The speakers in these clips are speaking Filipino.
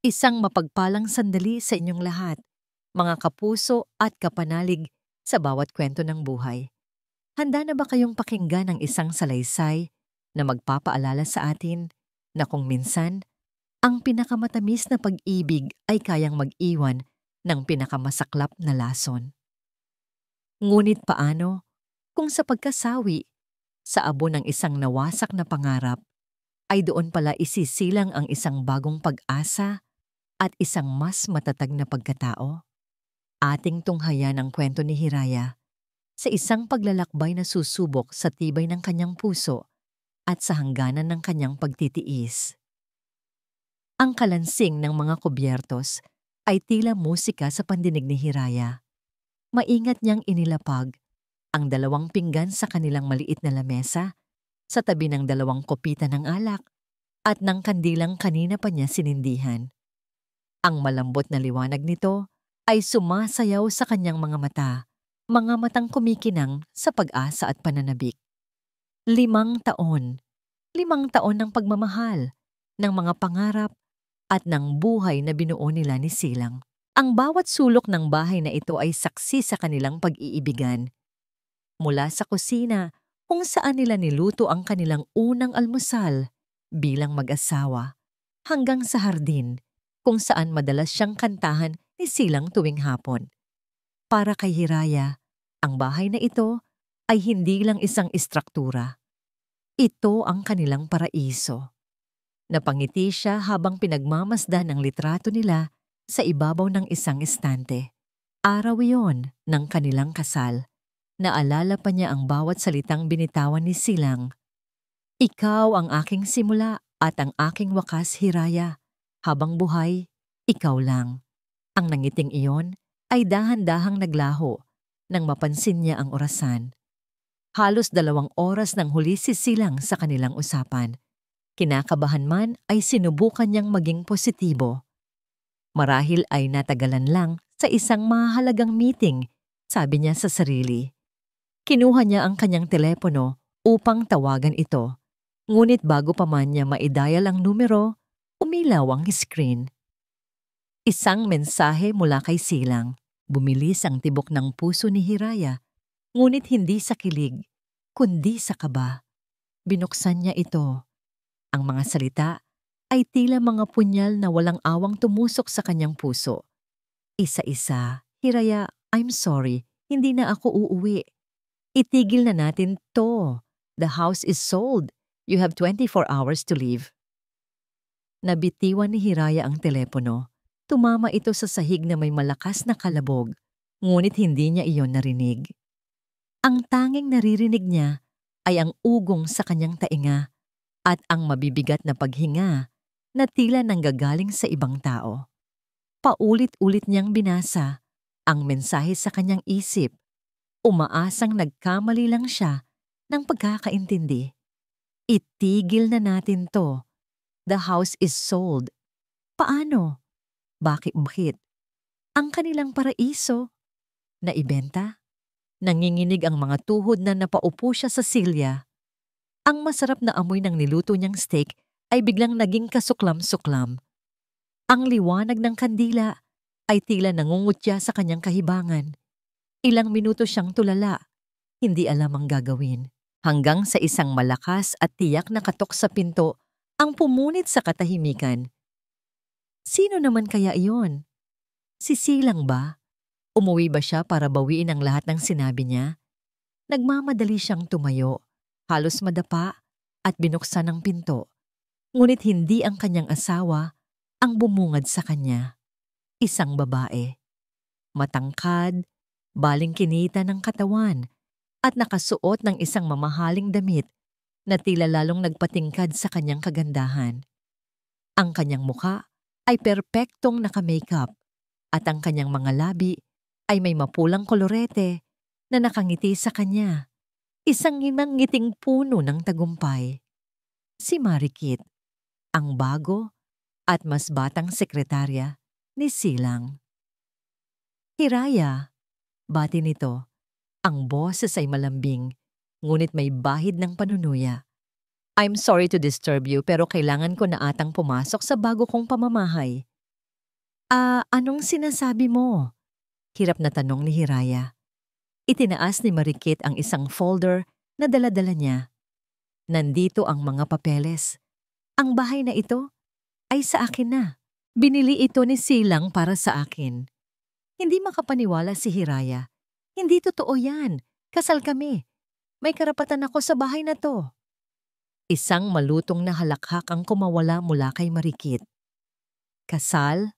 Isang mapagpalang sandali sa inyong lahat, mga kapuso at kapanalig sa bawat kwento ng buhay. Handa na ba kayong pakinggan ang isang salaysay na magpapaalala sa atin na kung minsan, ang pinakamatamis na pag-ibig ay kayang mag-iwan ng pinakamasaklap na lason? Ngunit paano kung sa pagkasawi, sa abo ng isang nawasak na pangarap, ay doon pala isisilang ang isang bagong pag-asa at isang mas matatag na pagkatao? Ating tunghayan ang kwento ni Hiraya sa isang paglalakbay na susubok sa tibay ng kanyang puso at sa hangganan ng kanyang pagtitiis. Ang kalansing ng mga kubyertos ay tila musika sa pandinig ni Hiraya. Maingat niyang inilapag ang 2 pinggan sa kanilang maliit na lamesa sa tabi ng 2 kopita ng alak at ng kandilang kanina pa niya sinindihan. Ang malambot na liwanag nito ay sumasayaw sa kanyang mga matang kumikinang sa pag-asa at pananabik. 5 taon, 5 taon ng pagmamahal, ng mga pangarap at ng buhay na binuo nila ni Silang. Ang bawat sulok ng bahay na ito ay saksi sa kanilang pag-iibigan. Mula sa kusina kung saan nila niluto ang kanilang unang almusal bilang mag-asawa, hanggang sa hardin kung saan madalas siyang kantahan ni Silang tuwing hapon. Para kay Hiraya, ang bahay na ito ay hindi lang isang istruktura. Ito ang kanilang paraiso. Napangiti siya habang pinagmamasdan ang litrato nila sa ibabaw ng isang estante. Araw iyon ng kanilang kasal. Naalala pa niya ang bawat salitang binitawan ni Silang. Ikaw ang aking simula at ang aking wakas, Hiraya. Habang buhay, ikaw lang. Ang nangiting iyon ay dahan-dahang naglaho nang mapansin niya ang orasan. Halos 2 oras nang huli si Silang sa kanilang usapan. Kinakabahan man ay sinubukan niyang maging positibo. Marahil ay natagalan lang sa isang mahalagang meeting, sabi niya sa sarili. Kinuha niya ang kanyang telepono upang tawagan ito. Ngunit bago pa man niya maidial ang numero, umilaw ang screen. Isang mensahe mula kay Silang. Bumilis ang tibok ng puso ni Hiraya, ngunit hindi sa kilig, kundi sa kaba. Binuksan niya ito. Ang mga salita ay tila mga punyal na walang awang tumusok sa kanyang puso. Isa-isa, Hiraya, I'm sorry, hindi na ako uuwi. Itigil na natin to. The house is sold. You have 24 hours to leave. Nabitiwan ni Hiraya ang telepono. Tumama ito sa sahig na may malakas na kalabog, ngunit hindi niya iyon narinig. Ang tanging naririnig niya ay ang ugong sa kanyang tainga at ang mabibigat na paghinga na tila nanggagaling sa ibang tao. Paulit-ulit niyang binasa ang mensahe sa kanyang isip, umaasang nagkamali lang siya ng pagkakaintindi. Itigil na natin to. The house is sold. Paano? Bakit? Ang kanilang paraiso na ibenta? Nanginginig ang mga tuhod na napaupo siya sa silya. Ang masarap na amoy ng niluto niyang steak ay biglang naging kasuklam-suklam. Ang liwanag ng kandila ay tila nangungutya sa kanyang kahibangan. Ilang minuto siyang tulala, hindi alam ang gagawin. Hanggang sa isang malakas at tiyak na katok sa pinto ang pumunit sa katahimikan. Sino naman kaya iyon? Si Silang ba? Umuwi ba siya para bawiin ang lahat ng sinabi niya? Nagmamadali siyang tumayo, halos madapa at binuksan ang pinto. Ngunit hindi ang kanyang asawa ang bumungad sa kanya. Isang babae. Matangkad, balingkinita ng katawan at nakasuot ng isang mamahaling damit na tila lalong nagpatingkad sa kanyang kagandahan. Ang kanyang muka ay perpektong naka-makeup at ang kanyang mga labi ay may mapulang kolorete na nakangiti sa kanya. Isang ngiting puno ng tagumpay. Si Marikit, ang bago at mas batang sekretarya ni Silang. Hiraya, bati nito. Ang boses ay malambing, ngunit may bahid ng panunuya. I'm sorry to disturb you pero kailangan ko na atang pumasok sa bago kong pamamahay. Anong sinasabi mo? Hirap na tanong ni Hiraya. Itinaas ni Marikit ang isang folder na dala-dala niya. Nandito ang mga papeles. Ang bahay na ito ay sa akin na. Binili ito ni Silang para sa akin. Hindi makapaniwala si Hiraya. Hindi totoo yan. Kasal kami. May karapatan ako sa bahay na to. Isang malutong na halakhak ang kumawala mula kay Marikit. Kasal?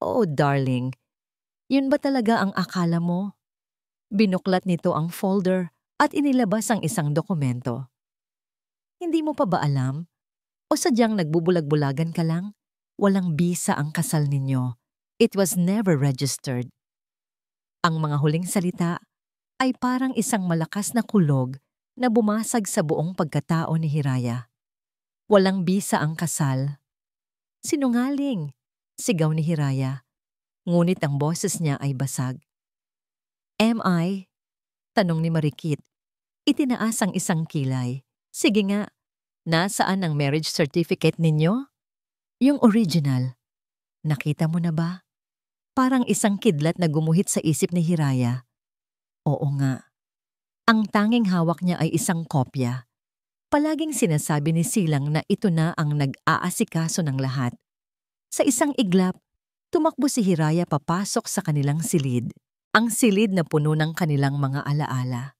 Oh, darling. Yun ba talaga ang akala mo? Binuklat nito ang folder at inilabas ang isang dokumento. Hindi mo pa ba alam? O sadyang nagbubulag-bulagan ka lang? Walang bisa ang kasal ninyo. It was never registered. Ang mga huling salita ay parang isang malakas na kulog na bumasag sa buong pagkatao ni Hiraya. Walang bisa ang kasal. Sinungaling, sigaw ni Hiraya. Ngunit ang boses niya ay basag. Am I? Tanong ni Marikit. Itinaas ang isang kilay. Sige nga, nasaan ang marriage certificate ninyo? Yung original. Nakita mo na ba? Parang isang kidlat na gumuhit sa isip ni Hiraya. Oo nga. Ang tanging hawak niya ay isang kopya. Palaging sinasabi ni Silang na ito na ang nag-aasikaso ng lahat. Sa isang iglap, tumakbo si Hiraya papasok sa kanilang silid. Ang silid na puno ng kanilang mga alaala.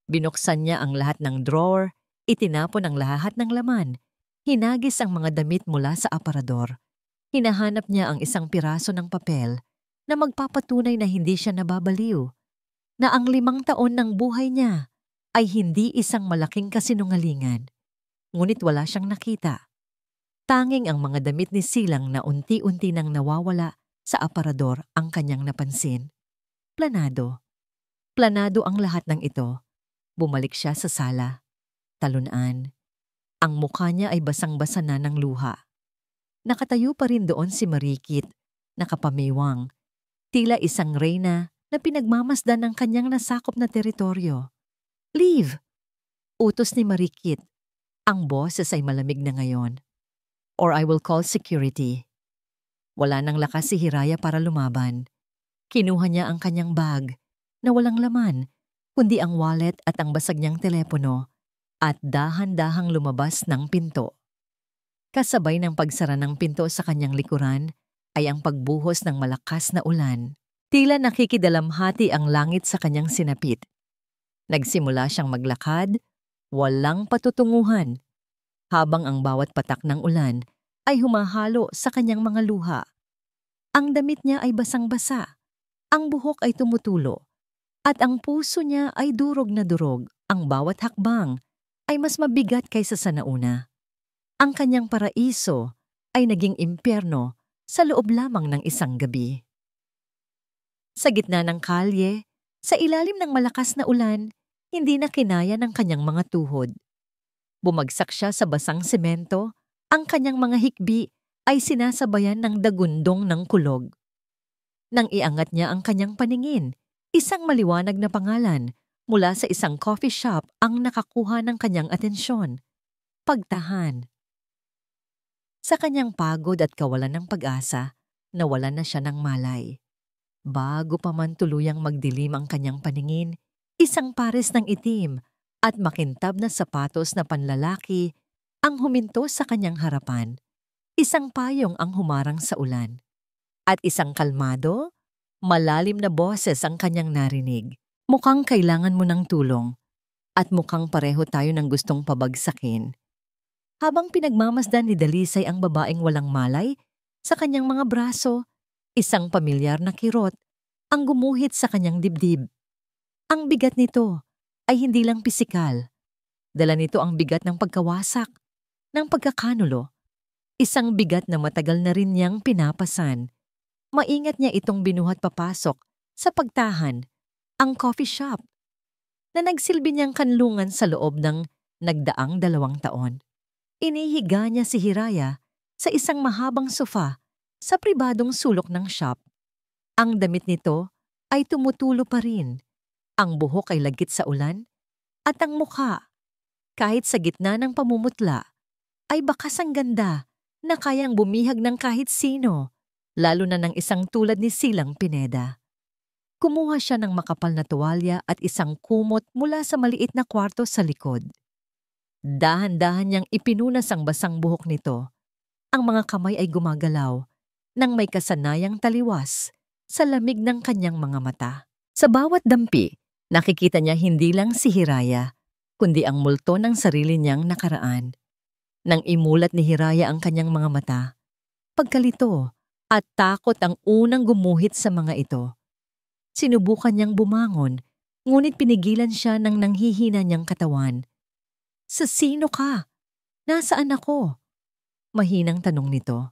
Binuksan niya ang lahat ng drawer, itinapon ang lahat ng laman, hinagis ang mga damit mula sa aparador. Hinahanap niya ang isang piraso ng papel na magpapatunay na hindi siya nababaliw, na ang 5 taon ng buhay niya ay hindi isang malaking kasinungalingan. Ngunit wala siyang nakita. Tanging ang mga damit ni Silang na unti-unti nang nawawala sa aparador ang kanyang napansin. Planado. Planado ang lahat ng ito. Bumalik siya sa sala. Talunan. Ang mukha niya ay basang-basa na ng luha. Nakatayo pa rin doon si Marikit, nakapamiwang. Tila isang reyna na pinagmamasdan ng kanyang nasakop na teritoryo. Leave! Utos ni Marikit. Ang boses ay malamig na ngayon. Or I will call security. Wala nang lakas si Hiraya para lumaban. Kinuha niya ang kanyang bag na walang laman, kundi ang wallet at ang basag niyang telepono at dahan-dahang lumabas ng pinto. Kasabay ng pagsara ng pinto sa kanyang likuran ay ang pagbuhos ng malakas na ulan. Tila nakikidalamhati ang langit sa kanyang sinapit. Nagsimula siyang maglakad, walang patutunguhan, habang ang bawat patak ng ulan ay humahalo sa kanyang mga luha. Ang damit niya ay basang-basa, ang buhok ay tumutulo, at ang puso niya ay durog na durog. Ang bawat hakbang ay mas mabigat kaysa sa nauna. Ang kanyang paraiso ay naging impyerno sa loob lamang ng isang gabi. Sa gitna ng kalye, sa ilalim ng malakas na ulan, hindi na kinaya ng kanyang mga tuhod. Bumagsak siya sa basang semento, ang kanyang mga hikbi ay sinasabayan ng dagundong ng kulog. Nang iangat niya ang kanyang paningin, isang maliwanag na pangalan mula sa isang coffee shop ang nakakuha ng kanyang atensyon. Pagtahan. Sa kanyang pagod at kawalan ng pag-asa, nawalan na siya ng malay. Bago pa man tuluyang magdilim ang kanyang paningin, isang pares ng itim at makintab na sapatos na panlalaki ang huminto sa kanyang harapan. Isang payong ang humarang sa ulan. At isang kalmado, malalim na boses ang kanyang narinig. Mukhang kailangan mo ng tulong at mukhang pareho tayo ng gustong pabagsakin. Habang pinagmamasdan ni Dalisay ang babaeng walang malay, sa kanyang mga braso, isang pamilyar na kirot ang gumuhit sa kanyang dibdib. Ang bigat nito ay hindi lang pisikal. Dala nito ang bigat ng pagkawasak, ng pagkakanulo. Isang bigat na matagal na rin niyang pinapasan. Maingat niya itong binuhat papasok sa pagtahan, ang coffee shop, na nagsilbi niyang kanlungan sa loob ng nagdaang 2 taon. Inihiga niya si Hiraya sa isang mahabang sofa sa pribadong sulok ng shop. Ang damit nito ay tumutulo pa rin. Ang buhok ay lagkit sa ulan at ang mukha, kahit sa gitna ng pamumutla, ay bakas ang ganda na kayang bumihag ng kahit sino, lalo na ng isang tulad ni Silang Pineda. Kumuha siya ng makapal na tuwalya at isang kumot mula sa maliit na kwarto sa likod. Dahan-dahan niyang ipinunas ang basang buhok nito. Ang mga kamay ay gumagalaw nang may kasanayang taliwas sa lamig ng kanyang mga mata. Sa bawat dampi, nakikita niya hindi lang si Hiraya, kundi ang multo ng sarili niyang nakaraan. Nang imulat ni Hiraya ang kanyang mga mata, pagkalito at takot ang unang gumuhit sa mga ito. Sinubukan niyang bumangon, ngunit pinigilan siya ng nanghihina niyang katawan. "Sa sino ka? Nasaan ako?" Mahinang tanong nito.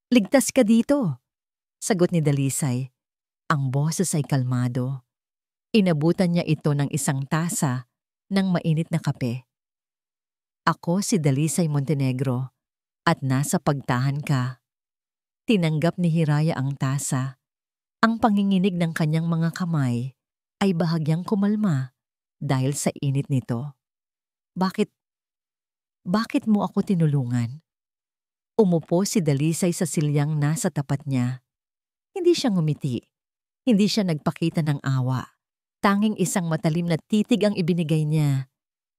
"Ligtas ka dito," sagot ni Dalisay. Ang boses ay kalmado. Inabutan niya ito ng isang tasa ng mainit na kape. "Ako si Dalisay Montenegro at nasa pagtahan ka." Tinanggap ni Hiraya ang tasa. Ang panginginig ng kanyang mga kamay ay bahagyang kumalma dahil sa init nito. Bakit mo ako tinulungan?" Umupo si Dalisay sa silyang nasa tapat niya. Hindi siya ngumiti. Hindi siya nagpakita ng awa. Tanging isang matalim na titig ang ibinigay niya.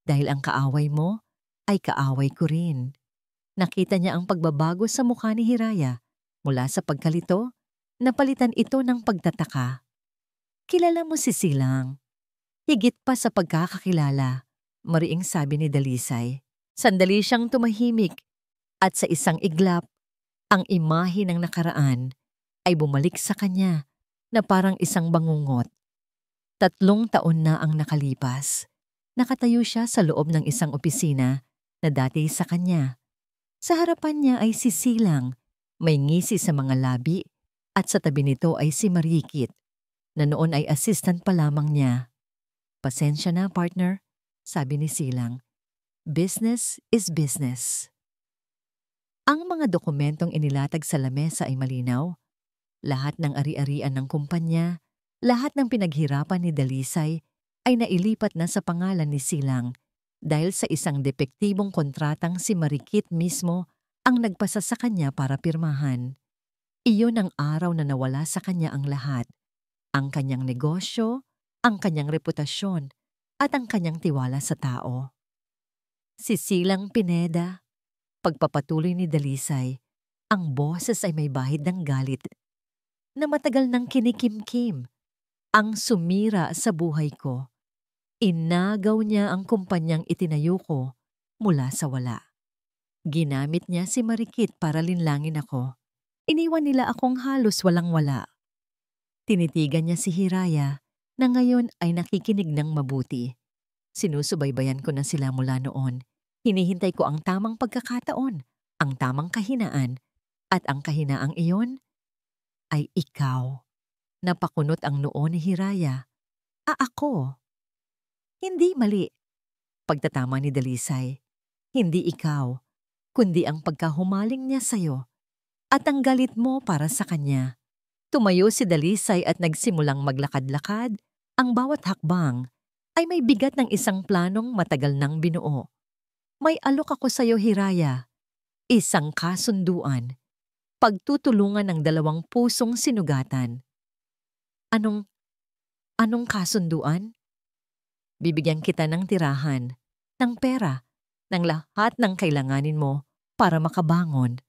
"Dahil ang kaaway mo ay kaaway ko rin." Nakita niya ang pagbabago sa mukha ni Hiraya. Mula sa pagkalito, napalitan ito ng pagtataka. "Kilala mo si Silang?" "Higit pa sa pagkakakilala," mariing sabi ni Dalisay. Sandali siyang tumahimik at sa isang iglap, ang imahe ng nakaraan ay bumalik sa kanya na parang isang bangungot. 3 taon na ang nakalipas. Nakatayo siya sa loob ng isang opisina na dati sa kanya. Sa harapan niya ay si Silang, may ngisi sa mga labi, at sa tabi nito ay si Marikit, na noon ay assistant pa lamang niya. "Pasensya na, partner," sabi ni Silang. "Business is business." Ang mga dokumentong inilatag sa lamesa ay malinaw. Lahat ng ari-arian ng kumpanya, lahat ng pinaghirapan ni Dalisay ay nailipat na sa pangalan ni Silang dahil sa isang depektibong kontratang si Marikit mismo ang nagpasa sa kanya para pirmahan. Iyon ang araw na nawala sa kanya ang lahat. Ang kanyang negosyo, ang kanyang reputasyon, at ang kanyang tiwala sa tao. Si Silang Pineda, pagpapatuloy ni Dalisay, ang boses ay may bahid ng galit na matagal nang kinikimkim. Ang sumira sa buhay ko. Inagaw niya ang kumpanyang itinayo ko mula sa wala. Ginamit niya si Marikit para linlangin ako. Iniwan nila akong halos walang-wala. Tinitigan niya si Hiraya na ngayon ay nakikinig ng mabuti. Sinusubaybayan ko na sila mula noon. Hinihintay ko ang tamang pagkakataon, ang tamang kahinaan, at ang kahinaang iyon ay ikaw. Napakunot ang noo ni Hiraya. Ako? Hindi mali. Pagtatama ni Dalisay. Hindi ikaw, kundi ang pagkahumaling niya sa'yo at ang galit mo para sa kanya. Tumayo si Dalisay at nagsimulang maglakad-lakad. Ang bawat hakbang ay may bigat ng isang planong matagal nang binuo. "May alok ako sa'yo, Hiraya. Isang kasunduan. Pagtutulungan ng 2 pusong sinugatan." Anong kasunduan?" "Bibigyan kita ng tirahan, ng pera, ng lahat ng kailanganin mo para makabangon."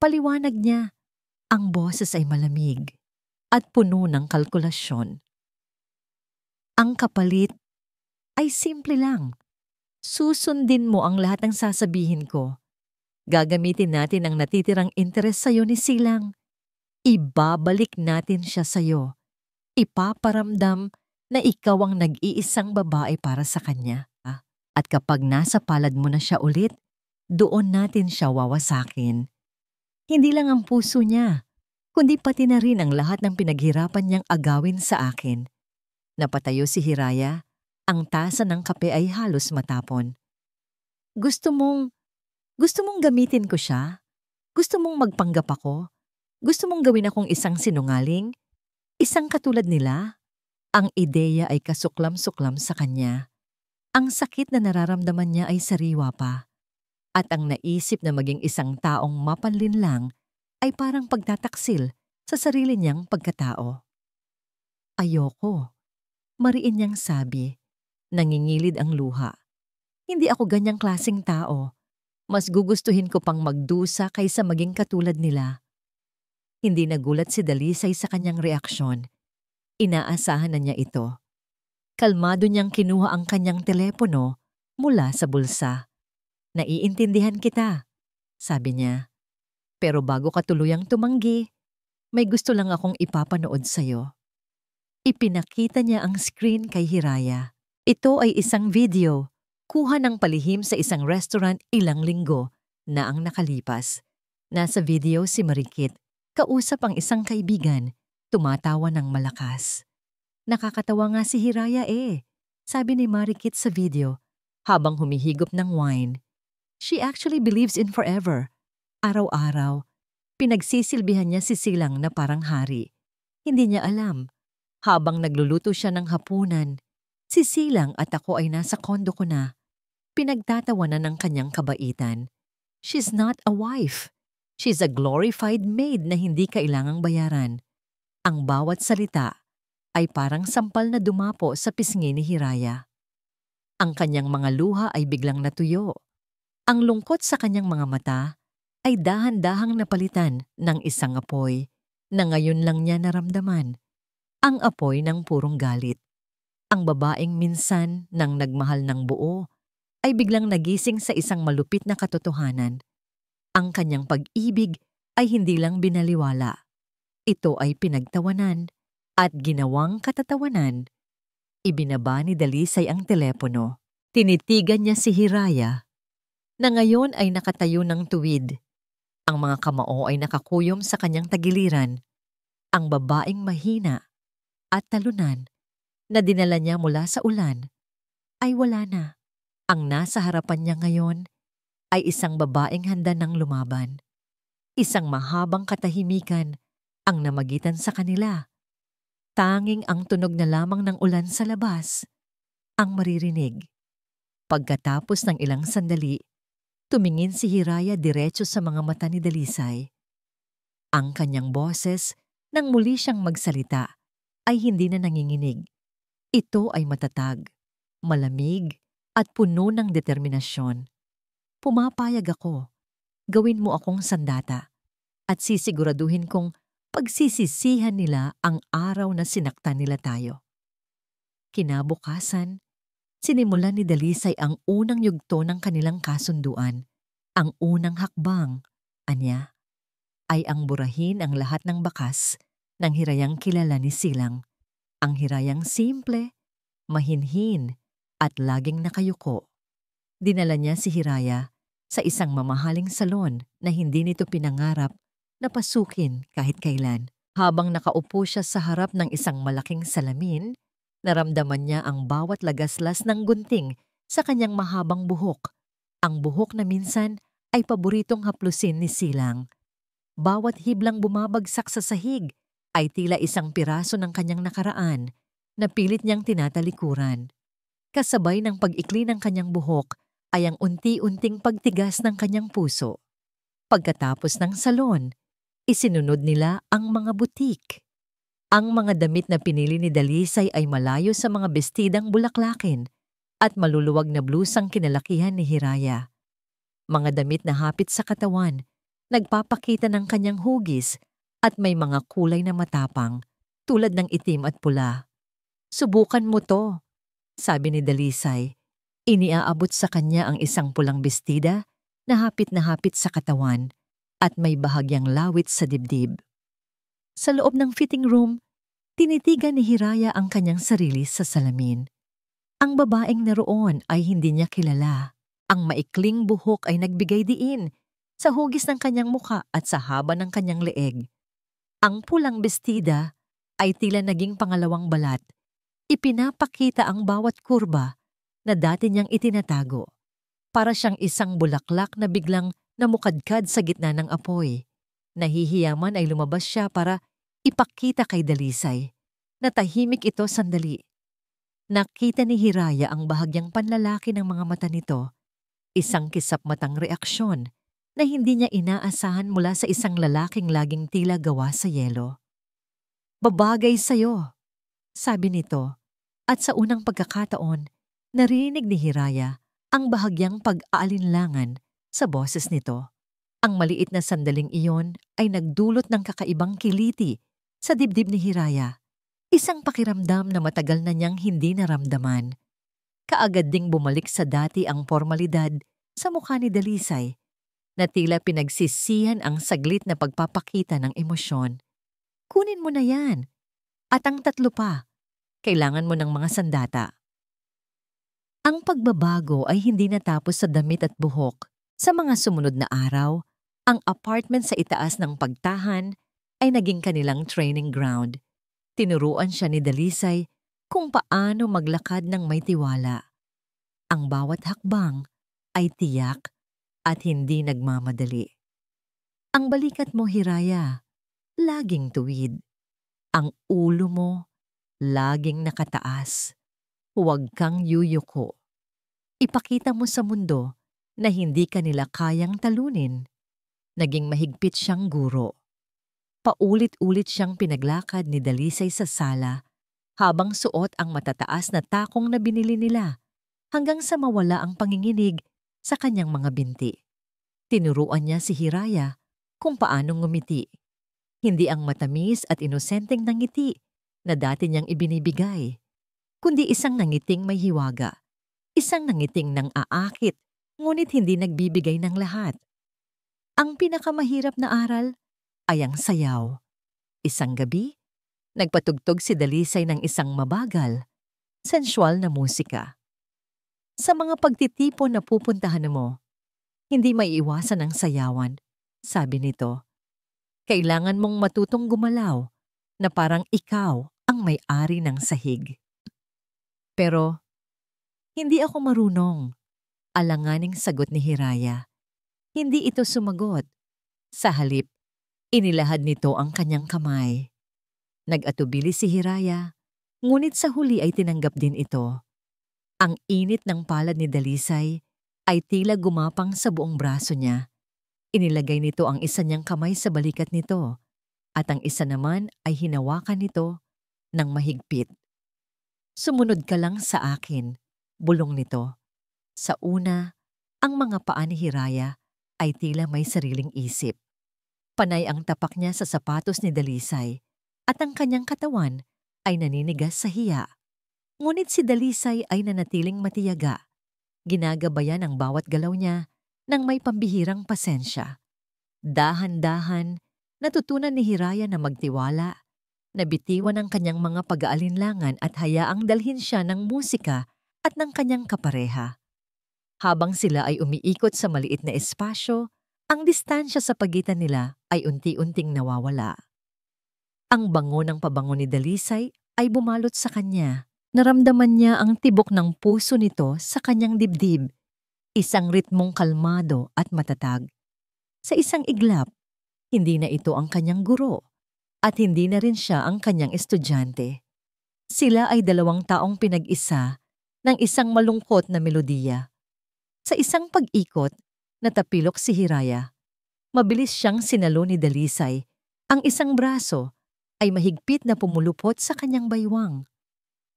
Paliwanag niya. Ang boses ay malamig at puno ng kalkulasyon. "Ang kapalit ay simple lang. Susundin mo ang lahat ng sasabihin ko. Gagamitin natin ang natitirang interes sa'yo ni Silang. Ibabalik natin siya sa'yo. Ipaparamdam na ikaw ang nag-iisang babae para sa kanya. At kapag nasa palad mo na siya ulit, doon natin siya wawasakin. Hindi lang ang puso niya, kundi pati na rin ang lahat ng pinaghirapan niyang agawin sa akin." Napatayo si Hiraya. Ang tasa ng kape ay halos matapon. Gusto mong gamitin ko siya? Gusto mong magpanggap ako? Gusto mong gawin akong isang sinungaling? Isang katulad nila?" Ang ideya ay kasuklam-suklam sa kanya. Ang sakit na nararamdaman niya ay sariwa pa. At ang naisip na maging isang taong mapanlinlang ay parang pagtataksil sa sarili niyang pagkatao. Ayoko, mariin niyang sabi. Nangingilid ang luha. Hindi ako ganyang klaseng tao. Mas gugustuhin ko pang magdusa kaysa maging katulad nila. Hindi nagulat si Dalisay sa kanyang reaksyon. Inaasahan na niya ito. Kalmado niyang kinuha ang kanyang telepono mula sa bulsa. Naiintindihan kita, sabi niya. Pero bago ka tuluyang tumanggi, may gusto lang akong ipapanood sa'yo. Ipinakita niya ang screen kay Hiraya. Ito ay isang video, kuha ng palihim sa isang restaurant ilang linggo na ang nakalipas. Nasa video si Marikit, kausap ang isang kaibigan, tumatawa ng malakas. Nakakatawa nga si Hiraya sabi ni Marikit sa video, habang humihigop ng wine. She actually believes in forever. Araw-araw, pinagsisilbihan niya si Silang na parang hari. Hindi niya alam. Habang nagluluto siya ng hapunan, si Silang at ako ay nasa kondo ko na. Pinagtatawanan ng kanyang kabaitan. She's not a wife. She's a glorified maid na hindi kailangang bayaran. Ang bawat salita ay parang sampal na dumapo sa pisngi ni Hiraya. Ang kanyang mga luha ay biglang natuyo. Ang lungkot sa kanyang mga mata ay dahan-dahang napalitan ng isang apoy na ngayon lang niya naramdaman. Ang apoy ng purong galit. Ang babaeng minsan nang nagmahal ng buo ay biglang nagising sa isang malupit na katotohanan. Ang kanyang pag-ibig ay hindi lang binaliwala. Ito ay pinagtawanan at ginawang katatawanan. Ibinaba ni Dalisay ang telepono. Tinitigan niya si Hiraya na ngayon ay nakatayo ng tuwid. Ang mga kamao ay nakakuyom sa kanyang tagiliran. Ang babaeng mahina at talunan na dinala niya mula sa ulan ay wala na. Ang nasa harapan niya ngayon ay isang babaeng handa ng lumaban. Isang mahabang katahimikan ang namagitan sa kanila. Tanging ang tunog na lamang ng ulan sa labas ang maririnig. Pagkatapos ng ilang sandali, tumingin si Hiraya diretso sa mga mata ni Dalisay. Ang kanyang boses, nang muli siyang magsalita, ay hindi na nanginginig. Ito ay matatag, malamig, at puno ng determinasyon. Pumapayag ako. Gawin mo akong sandata at sisiguraduhin kong pagsisisihan nila ang araw na sinaktan nila tayo. Kinabukasan, sinimulan ni Dalisay ang unang yugto ng kanilang kasunduan. Ang unang hakbang, anya, ay ang burahin ang lahat ng bakas ng Hirayang kilala ni Silang. Ang Hirayang simple, mahinhin, at laging nakayuko. Dinala niya si Hiraya sa isang mamahaling salon na hindi nito pinangarap na pasukin kahit kailan. Habang nakaupo siya sa harap ng isang malaking salamin, naramdaman niya ang bawat lagaslas ng gunting sa kanyang mahabang buhok. Ang buhok na minsan ay paboritong haplusin ni Silang. Bawat hiblang bumabagsak sa sahig ay tila isang piraso ng kanyang nakaraan na pilit niyang tinatalikuran. Kasabay ng pag-ikli ng kanyang buhok ay ang unti-unting pagtigas ng kanyang puso. Pagkatapos ng salon, isinunod nila ang mga butik. Ang mga damit na pinili ni Dalisay ay malayo sa mga bestidang bulaklakin at maluluwag na blusang kinalakihan ni Hiraya. Mga damit na hapit sa katawan, nagpapakita ng kanyang hugis at may mga kulay na matapang tulad ng itim at pula. Subukan mo to, sabi ni Dalisay. Iniaabot sa kanya ang isang pulang bestida na hapit sa katawan at may bahagyang lawit sa dibdib. Sa loob ng fitting room, tinitigan ni Hiraya ang kanyang sarili sa salamin. Ang babaeng naroon ay hindi niya kilala. Ang maikling buhok ay nagbigay diin sa hugis ng kanyang muka at sa haba ng kanyang leeg. Ang pulang bestida ay tila naging pangalawang balat. Ipinapakita ang bawat kurba na dati niyang itinatago. Para siyang isang bulaklak na biglang namukadkad sa gitna ng apoy. Nahihiyaman ay lumabas siya para ipakita kay Dalisay. Natahimik ito sandali. Nakita ni Hiraya ang bahagyang panlalaki ng mga mata nito. Isang kisap-matang reaksyon na hindi niya inaasahan mula sa isang lalaking laging tila gawa sa yelo. "Babagay sa'yo," sabi nito, at sa unang pagkakataon, narinig ni Hiraya ang bahagyang pag-aalinlangan sa boses nito. Ang maliit na sandaling iyon ay nagdulot ng kakaibang kiliti sa dibdib ni Hiraya. Isang pakiramdam na matagal na niyang hindi naramdaman. Kaagad ding bumalik sa dati ang formalidad sa mukha ni Dalisay, na tila pinagsisihan ang saglit na pagpapakita ng emosyon. "Kunin mo na yan. At ang tatlo pa. Kailangan mo ng mga sandata." Ang pagbabago ay hindi natapos sa damit at buhok. Sa mga sumunod na araw, ang apartment sa itaas ng pagtahan ay naging kanilang training ground. Tinuruan siya ni Dalisay kung paano maglakad ng may tiwala. Ang bawat hakbang ay tiyak at hindi nagmamadali. Ang balikat mo, Hiraya, laging tuwid. Ang ulo mo, laging nakataas. Huwag kang yuyuko. Ipakita mo sa mundo na hindi ka nila kayang talunin. Naging mahigpit siyang guro. Paulit-ulit siyang pinaglakad ni Dalisay sa sala habang suot ang matataas na takong na binili nila hanggang sa mawala ang panginginig sa kanyang mga binti. Tinuruan niya si Hiraya kung paano ngumiti. Hindi ang matamis at inosenteng nangiti na dati niyang ibinibigay, kundi isang nangiting may hiwaga, isang nangiting nang aakit ngunit hindi nagbibigay ng lahat. Ang pinakamahirap na aral ay ang sayaw. Isang gabi, nagpatugtog si Dalisay ng isang mabagal, sensual na musika. "Sa mga pagtitipon na pupuntahan mo, hindi maiiwasan ang sayawan," sabi nito. "Kailangan mong matutong gumalaw na parang ikaw ang may-ari ng sahig." "Pero, hindi ako marunong," alanganing sagot ni Hiraya. Hindi ito sumagot. Sa halip, inilahad nito ang kanyang kamay. Nag-atubili si Hiraya, ngunit sa huli ay tinanggap din ito. Ang init ng palad ni Dalisay ay tila gumapang sa buong braso niya. Inilagay nito ang isa niyang kamay sa balikat nito, at ang isa naman ay hinawakan nito ng mahigpit. "Sumunod ka lang sa akin," bulong nito. Sa una, ang mga paa ni Hiraya ay tila may sariling isip. Panay ang tapak niya sa sapatos ni Dalisay at ang kanyang katawan ay naninigas sa hiya. Ngunit si Dalisay ay nanatiling matiyaga. Ginagabayan ang bawat galaw niya ng may pambihirang pasensya. Dahan-dahan, natutunan ni Hiraya na magtiwala, na bitiwan ang kanyang mga pag-aalinlangan at hayaang dalhin siya ng musika at ng kanyang kapareha. Habang sila ay umiikot sa maliit na espasyo, ang distansya sa pagitan nila ay unti-unting nawawala. Ang bango ng pabango ni Dalisay ay bumalot sa kanya. Naramdaman niya ang tibok ng puso nito sa kanyang dibdib, isang ritmong kalmado at matatag. Sa isang iglap, hindi na ito ang kanyang guro at hindi na rin siya ang kanyang estudyante. Sila ay dalawang taong pinag-isa ng isang malungkot na melodiya. Sa isang pag-ikot, natapilok si Hiraya. Mabilis siyang sinalo ni Dalisay. Ang isang braso ay mahigpit na pumulupot sa kanyang baywang.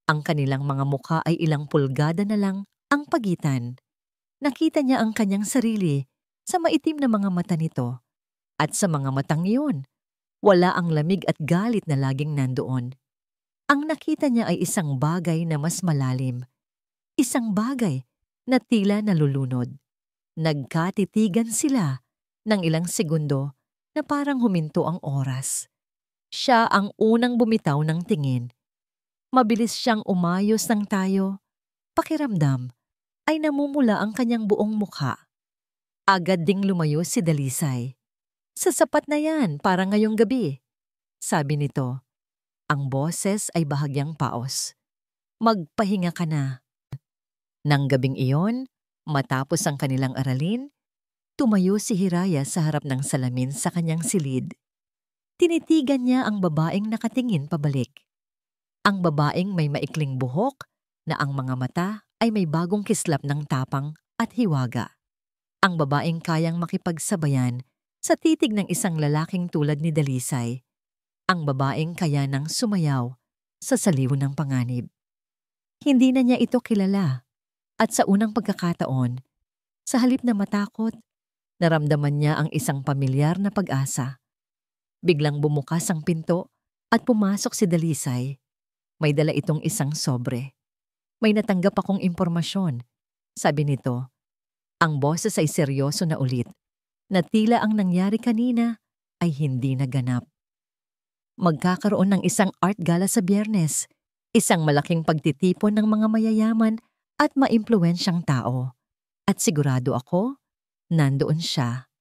Ang kanilang mga mukha ay ilang pulgada na lang ang pagitan. Nakita niya ang kanyang sarili sa maitim na mga mata nito. At sa mga matang iyon, wala ang lamig at galit na laging nandoon. Ang nakita niya ay isang bagay na mas malalim. Isang bagay na tila nalulunod. Nagkatitigan sila ng ilang segundo na parang huminto ang oras. Siya ang unang bumitaw ng tingin. Mabilis siyang umayos ng tayo. Pakiramdam ay namumula ang kanyang buong mukha. Agad ding lumayo si Dalisay. "Sasapat na yan para ngayong gabi," sabi nito. Ang boses ay bahagyang paos. "Magpahinga ka na." Nang gabing iyon, matapos ang kanilang aralin, tumayo si Hiraya sa harap ng salamin sa kanyang silid. Tinitigan niya ang babaeng nakatingin pabalik. Ang babaeng may maikling buhok na ang mga mata ay may bagong kislap ng tapang at hiwaga. Ang babaeng kayang makipagsabayan sa titig ng isang lalaking tulad ni Dalisay. Ang babaeng kaya nang sumayaw sa saliw ng panganib. Hindi na niya ito kilala at sa unang pagkakataon, sa halip na matakot, naramdaman niya ang isang pamilyar na pag-asa. Biglang bumukas ang pinto at pumasok si Dalisay. May dala itong isang sobre. May natanggap akong impormasyon. Sabi nito, ang boses ay seryoso na ulit, na tila ang nangyari kanina ay hindi naganap. Magkakaroon ng isang art gala sa Biyernes, isang malaking pagtitipon ng mga mayayaman at maimpluwensyang tao. At sigurado ako, nandoon siya.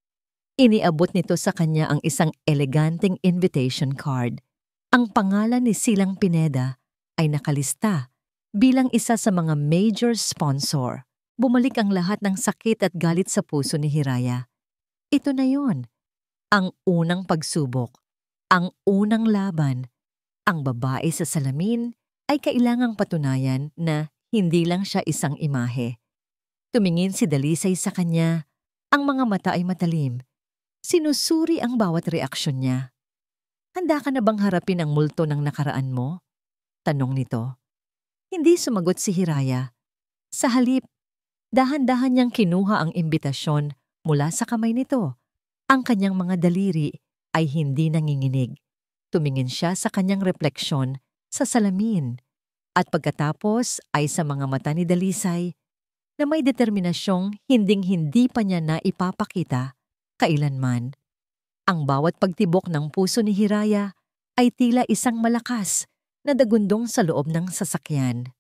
Iniabot nito sa kanya ang isang eleganteng invitation card. Ang pangalan ni Silang Pineda ay nakalista bilang isa sa mga major sponsor. Bumalik ang lahat ng sakit at galit sa puso ni Hiraya. Ito na yon, ang unang pagsubok, ang unang laban. Ang babae sa salamin ay kailangang patunayan na hindi lang siya isang imahe. Tumingin si Dalisay sa kanya, ang mga mata ay matalim. Sinusuri ang bawat reaksyon niya. Handa ka na bang harapin ang multo ng nakaraan mo? Tanong nito. Hindi sumagot si Hiraya. Sa halip, dahan-dahan niyang kinuha ang imbitasyon mula sa kamay nito. Ang kanyang mga daliri ay hindi nanginginig. Tumingin siya sa kanyang refleksyon sa salamin. At pagkatapos ay sa mga mata ni Dalisay na may determinasyong hinding-hindi pa niya na ipapakita kailanman. Ang bawat pagtibok ng puso ni Hiraya ay tila isang malakas na dagundong sa loob ng sasakyan.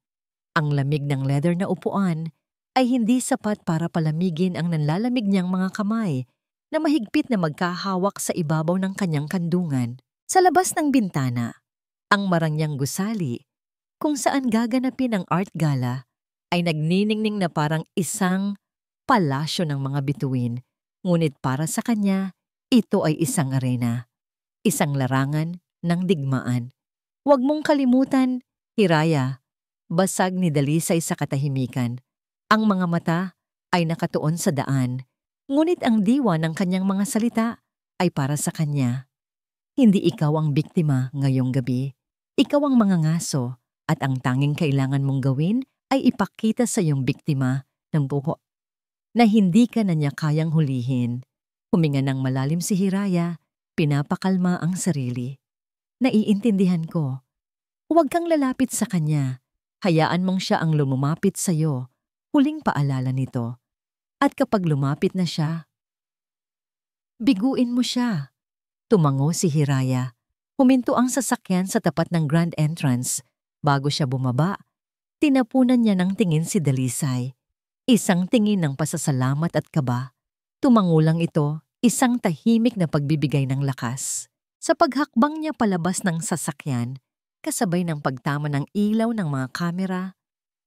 Ang lamig ng leather na upuan ay hindi sapat para palamigin ang nanlalamig niyang mga kamay na mahigpit na magkahawak sa ibabaw ng kanyang kandungan. Sa labas ng bintana, ang marangyang gusali kung saan gaganapin ang art gala ay nagniningning na parang isang palasyo ng mga bituin. Ngunit para sa kanya, ito ay isang arena, isang larangan ng digmaan. Huwag mong kalimutan, Hiraya, basag ni Dalisay sa katahimikan. Ang mga mata ay nakatuon sa daan, ngunit ang diwa ng kanyang mga salita ay para sa kanya. Hindi ikaw ang biktima ngayong gabi. Ikaw ang mangangaso at ang tanging kailangan mong gawin ay ipakita sa iyong biktima ng buho na hindi ka na niya kayang hulihin. Huminga ng malalim si Hiraya, pinapakalma ang sarili. Naiintindihan ko. Huwag kang lalapit sa kanya. Hayaan mong siya ang lumapit sa iyo. Huling paalala nito. At kapag lumapit na siya, biguin mo siya. Tumango si Hiraya. Huminto ang sasakyan sa tapat ng grand entrance. Bago siya bumaba, tinapunan niya ng tingin si Dalisay. Isang tingin ng pasasalamat at kaba. Tumango lang ito, isang tahimik na pagbibigay ng lakas. Sa paghakbang niya palabas ng sasakyan, kasabay ng pagtama ng ilaw ng mga kamera,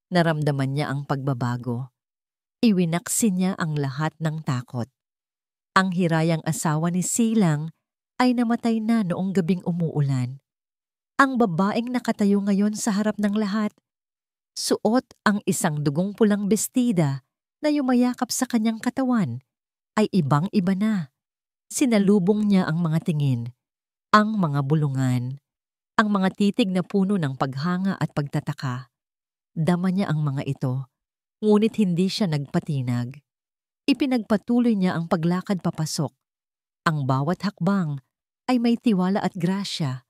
naramdaman niya ang pagbabago. Iwinaksin niya ang lahat ng takot. Ang Hirayang asawa ni Silang ay namatay na noong gabing umuulan. Ang babaeng nakatayo ngayon sa harap ng lahat, suot ang isang dugong pulang bestida na yumayakap sa kanyang katawan, ay ibang-iba na. Sinalubong niya ang mga tingin, ang mga bulungan, ang mga titig na puno ng paghanga at pagtataka. Dama niya ang mga ito, ngunit hindi siya nagpatinag. Ipinagpatuloy niya ang paglakad papasok. Ang bawat hakbang ay may tiwala at grasya,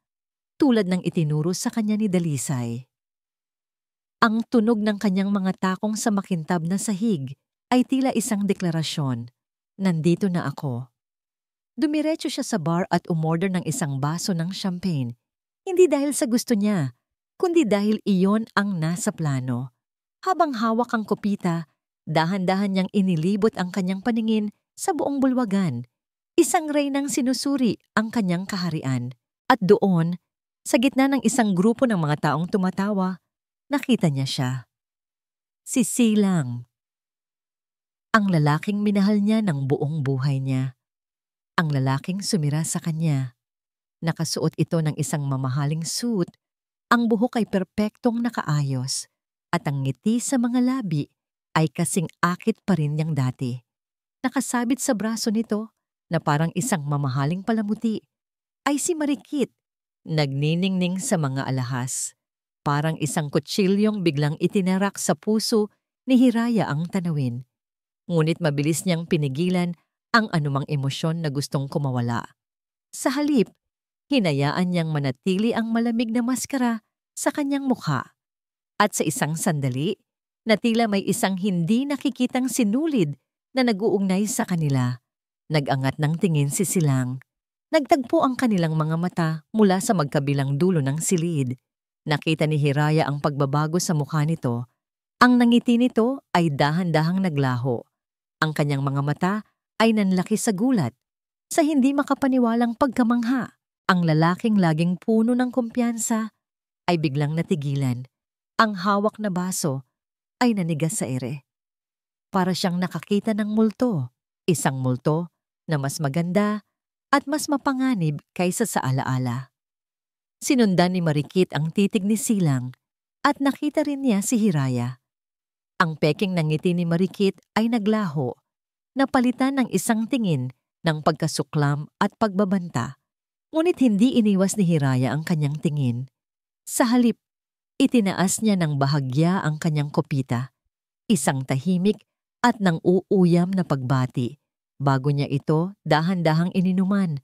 tulad ng itinuro sa kanya ni Dalisay. Ang tunog ng kanyang mga takong sa makintab na sahig ay tila isang deklarasyon. Nandito na ako. Dumiretso siya sa bar at umorder ng isang baso ng champagne. Hindi dahil sa gusto niya, kundi dahil iyon ang nasa plano. Habang hawak ang kopita, dahan-dahan niyang inilibot ang kanyang paningin sa buong bulwagan. Isang reynang sinusuri ang kanyang kaharian. At doon, sa gitna ng isang grupo ng mga taong tumatawa, nakita niya siya. Si Silang. Ang lalaking minahal niya ng buong buhay niya. Ang lalaking sumira sa kanya. Nakasuot ito ng isang mamahaling suit. Ang buhok ay perpektong nakaayos at ang ngiti sa mga labi ay kasing akit pa rin niyang dati. Nakasabit sa braso nito na parang isang mamahaling palamuti ay si Marikit, nagniningning sa mga alahas. Parang isang kutsilyong biglang itinarak sa puso ni Hiraya ang tanawin. Ngunit mabilis niyang pinigilan ang anumang emosyon na gustong kumawala. Sa halip, hinayaan niyang manatili ang malamig na maskara sa kanyang mukha. At sa isang sandali, na tila may isang hindi nakikitang sinulid na nag-uugnay sa kanila. Nag-angat ng tingin si Silang. Nagtagpo ang kanilang mga mata mula sa magkabilang dulo ng silid. Nakita ni Hiraya ang pagbabago sa mukha nito. Ang nangiti nito ay dahan-dahang naglaho. Ang kanyang mga mata ay nanlaki sa gulat. Sa hindi makapaniwalang pagkamangha, ang lalaking laging puno ng kumpiyansa ay biglang natigilan. Ang hawak na baso ay nanigas sa ere. Para siyang nakakita ng multo. Isang multo na mas maganda at mas mapanganib kaysa sa alaala. Sinundan ni Marikit ang titig ni Silang at nakita rin niya si Hiraya. Ang peking ng ngiti ni Marikit ay naglaho, napalitan ng isang tingin ng pagkasuklam at pagbabanta. Ngunit hindi iniwas ni Hiraya ang kanyang tingin. Sa halip, itinaas niya ng bahagya ang kanyang kopita, isang tahimik at nang uuyam na pagbati, bago niya ito dahan-dahang ininuman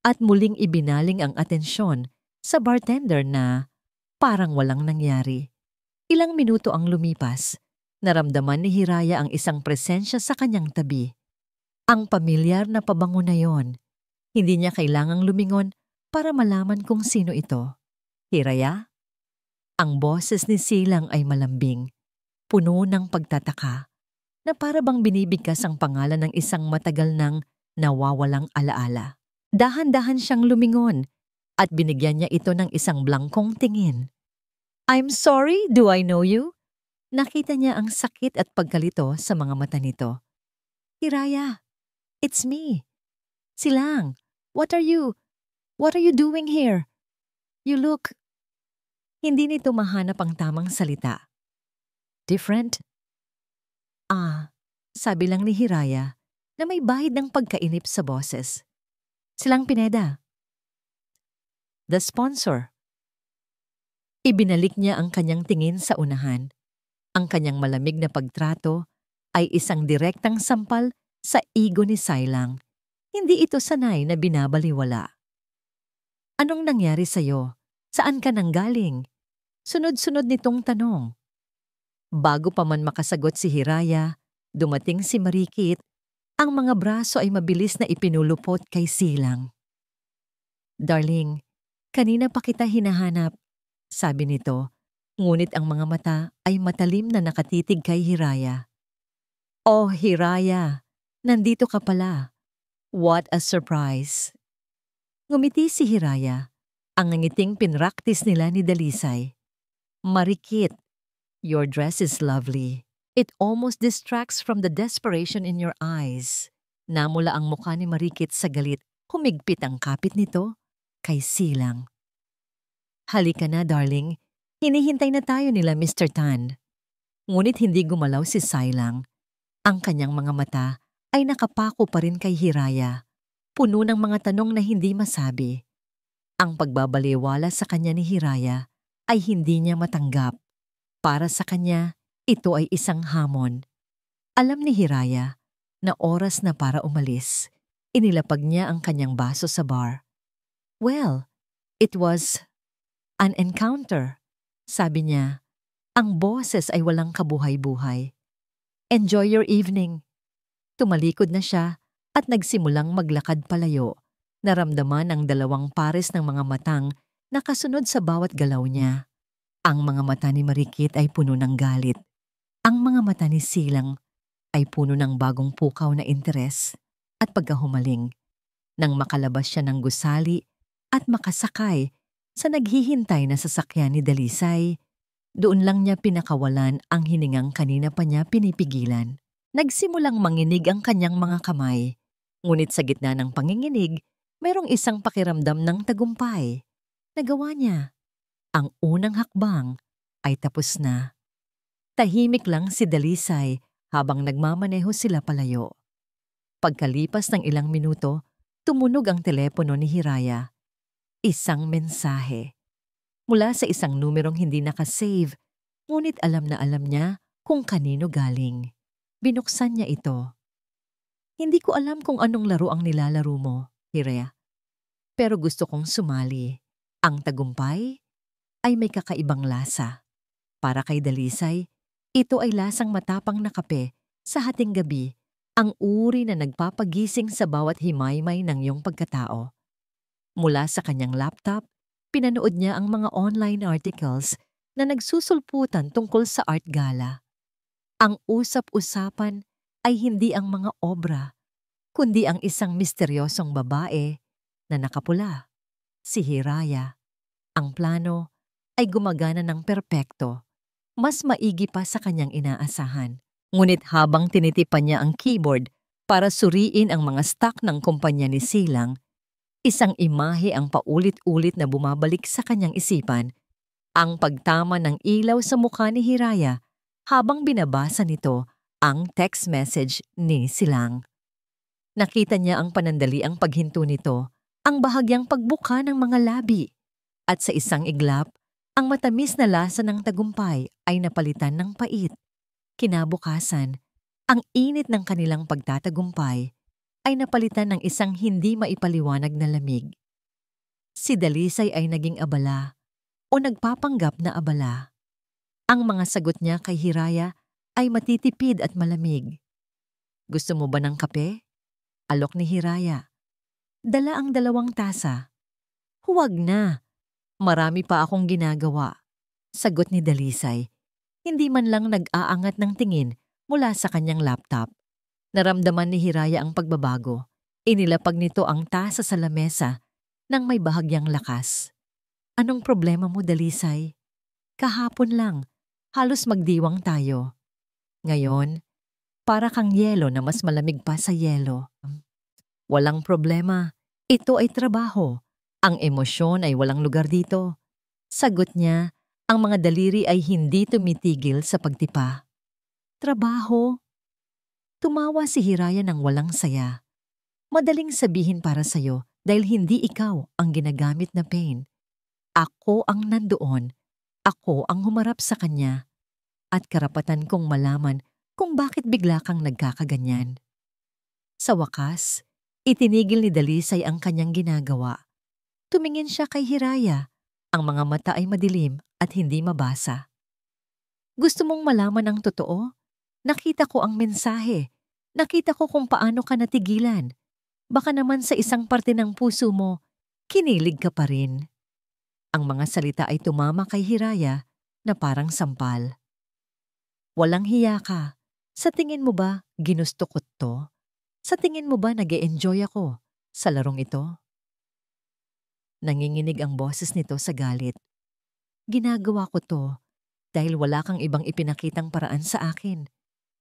at muling ibinaling ang atensyon sa bartender na parang walang nangyari. Ilang minuto ang lumipas, naramdaman ni Hiraya ang isang presensya sa kanyang tabi. Ang pamilyar na pabango na yon. Hindi niya kailangang lumingon para malaman kung sino ito. Hiraya? Ang boses ni Silang ay malambing, puno ng pagtataka, na para bang binibigkas ang pangalan ng isang matagal nang nawawalang alaala. Dahan-dahan siyang lumingon at binigyan niya ito ng isang blangkong tingin. "I'm sorry, do I know you?" Nakita niya ang sakit at pagkalito sa mga mata nito. "Hiraya, it's me. Silang, what are you doing here? You look..." Hindi nito mahanap ang tamang salita. "Different?" Sabi lang ni Hiraya na may bahid ng pagkainip sa boses. "Silang Pineda, the sponsor." Ibinalik niya ang kanyang tingin sa unahan. Ang kanyang malamig na pagtrato ay isang direktang sampal sa ego ni Silang. Hindi ito sanay na binabaliwala. "Anong nangyari sa'yo? Saan ka nanggaling?" Sunod-sunod nitong tanong. Bago pa man makasagot si Hiraya, dumating si Marikit. Ang mga braso ay mabilis na ipinulupot kay Silang. "Darling, kanina pa kita hinahanap," sabi nito, ngunit ang mga mata ay matalim na nakatitig kay Hiraya. "Oh, Hiraya, nandito ka pala. What a surprise." Ngumiti si Hiraya, ang ngiting pinraktis nila ni Dalisay. "Marikit, your dress is lovely. It almost distracts from the desperation in your eyes." Namula ang mukha ni Marikit sa galit. Humigpit ang kapit nito kay Silang. "Halika na, darling. Hinihintay na tayo nila, Mr. Tan." Ngunit hindi gumalaw si Silang. Ang kanyang mga mata ay nakapako pa rin kay Hiraya, puno ng mga tanong na hindi masabi. Ang pagbabaliwala sa kanya ni Hiraya ay hindi niya matanggap. Para sa kanya, ito ay isang hamon. Alam ni Hiraya na oras na para umalis. Inilapag niya ang kanyang baso sa bar. "Well, it was an encounter," sabi niya. Ang boses ay walang kabuhay-buhay. "Enjoy your evening." Tumalikod na siya at nagsimulang maglakad palayo. Naramdaman ang dalawang pares ng mga matang nakasunod sa bawat galaw niya. Ang mga mata ni Marikit ay puno ng galit. Ang mga mata ni Silang ay puno ng bagong pukaw na interes at pagkahumaling. Nang makalabas siya ng gusali at makasakay sa naghihintay na sasakyan ni Dalisay, doon lang niya pinakawalan ang hiningang kanina pa niya pinipigilan. Nagsimulang manginig ang kanyang mga kamay. Ngunit sa gitna ng panginginig, mayroong isang pakiramdam ng tagumpay. Nagawa niya. Ang unang hakbang ay tapos na. Tahimik lang si Dalisay habang nagmamaneho sila palayo. Pagkalipas ng ilang minuto, tumunog ang telepono ni Hiraya. Isang mensahe. Mula sa isang numerong hindi nakasave, ngunit alam na alam niya kung kanino galing. Binuksan niya ito. Hindi ko alam kung anong laro ang nilalaro mo, Hiraya. Pero gusto kong sumali. Ang tagumpay ay may kakaibang lasa. Para kay Dalisay, ito ay lasang matapang na kape sa hating gabi, ang uri na nagpapagising sa bawat himaymay ng iyong pagkatao. Mula sa kanyang laptop, pinanood niya ang mga online articles na nagsusulputan tungkol sa art gala. Ang usap-usapan ay hindi ang mga obra, kundi ang isang misteryosong babae na nakapula, si Hiraya. Ang plano ay gumagana ng perpekto, mas maigi pa sa kanyang inaasahan. Ngunit habang tinitipan niya ang keyboard para suriin ang mga stock ng kumpanya ni Silang, isang imahe ang paulit-ulit na bumabalik sa kanyang isipan, ang pagtama ng ilaw sa mukha ni Hiraya habang binabasa nito ang text message ni Silang. Nakita niya ang panandaliang paghinto nito, ang bahagyang pagbuka ng mga labi, at sa isang iglap, ang matamis na lasa ng tagumpay ay napalitan ng pait. Kinabukasan, ang init ng kanilang pagtatagumpay ay napalitan ng isang hindi maipaliwanag na lamig. Si Dalisay ay naging abala o nagpapanggap na abala. Ang mga sagot niya kay Hiraya ay matitipid at malamig. Gusto mo ba ng kape? Alok ni Hiraya. Dala ang 2 tasa. Huwag na. Marami pa akong ginagawa. Sagot ni Dalisay. Hindi man lang nag-aangat ng tingin mula sa kanyang laptop. Naramdaman ni Hiraya ang pagbabago. Inilapag nito ang tasa sa lamesa nang may bahagyang lakas. Anong problema mo, Dalisay? Kahapon lang, halos magdiwang tayo. Ngayon, para kang yelo na mas malamig pa sa yelo. Walang problema. Ito ay trabaho. Ang emosyon ay walang lugar dito. Sagot niya. Ang mga daliri ay hindi tumitigil sa pagtipa. Trabaho? Tumawa si Hiraya ng walang saya. Madaling sabihin para sa'yo dahil hindi ikaw ang ginagamit na pain. Ako ang nandoon. Ako ang humarap sa kanya. At karapatan kong malaman kung bakit bigla kang nagkakaganyan. Sa wakas, itinigil ni Dalisay ang kanyang ginagawa. Tumingin siya kay Hiraya. Ang mga mata ay madilim at hindi mabasa. Gusto mong malaman ang totoo? Nakita ko ang mensahe. Nakita ko kung paano ka natigilan. Baka naman sa isang parte ng puso mo, kinilig ka pa rin. Ang mga salita ay tumama kay Hiraya na parang sampal. Walang hiya ka. Sa tingin mo ba ginusto ko to? Sa tingin mo ba nag-e-enjoy ako sa larong ito? Nanginginig ang boses nito sa galit. Ginagawa ko to dahil wala kang ibang ipinakitang paraan sa akin.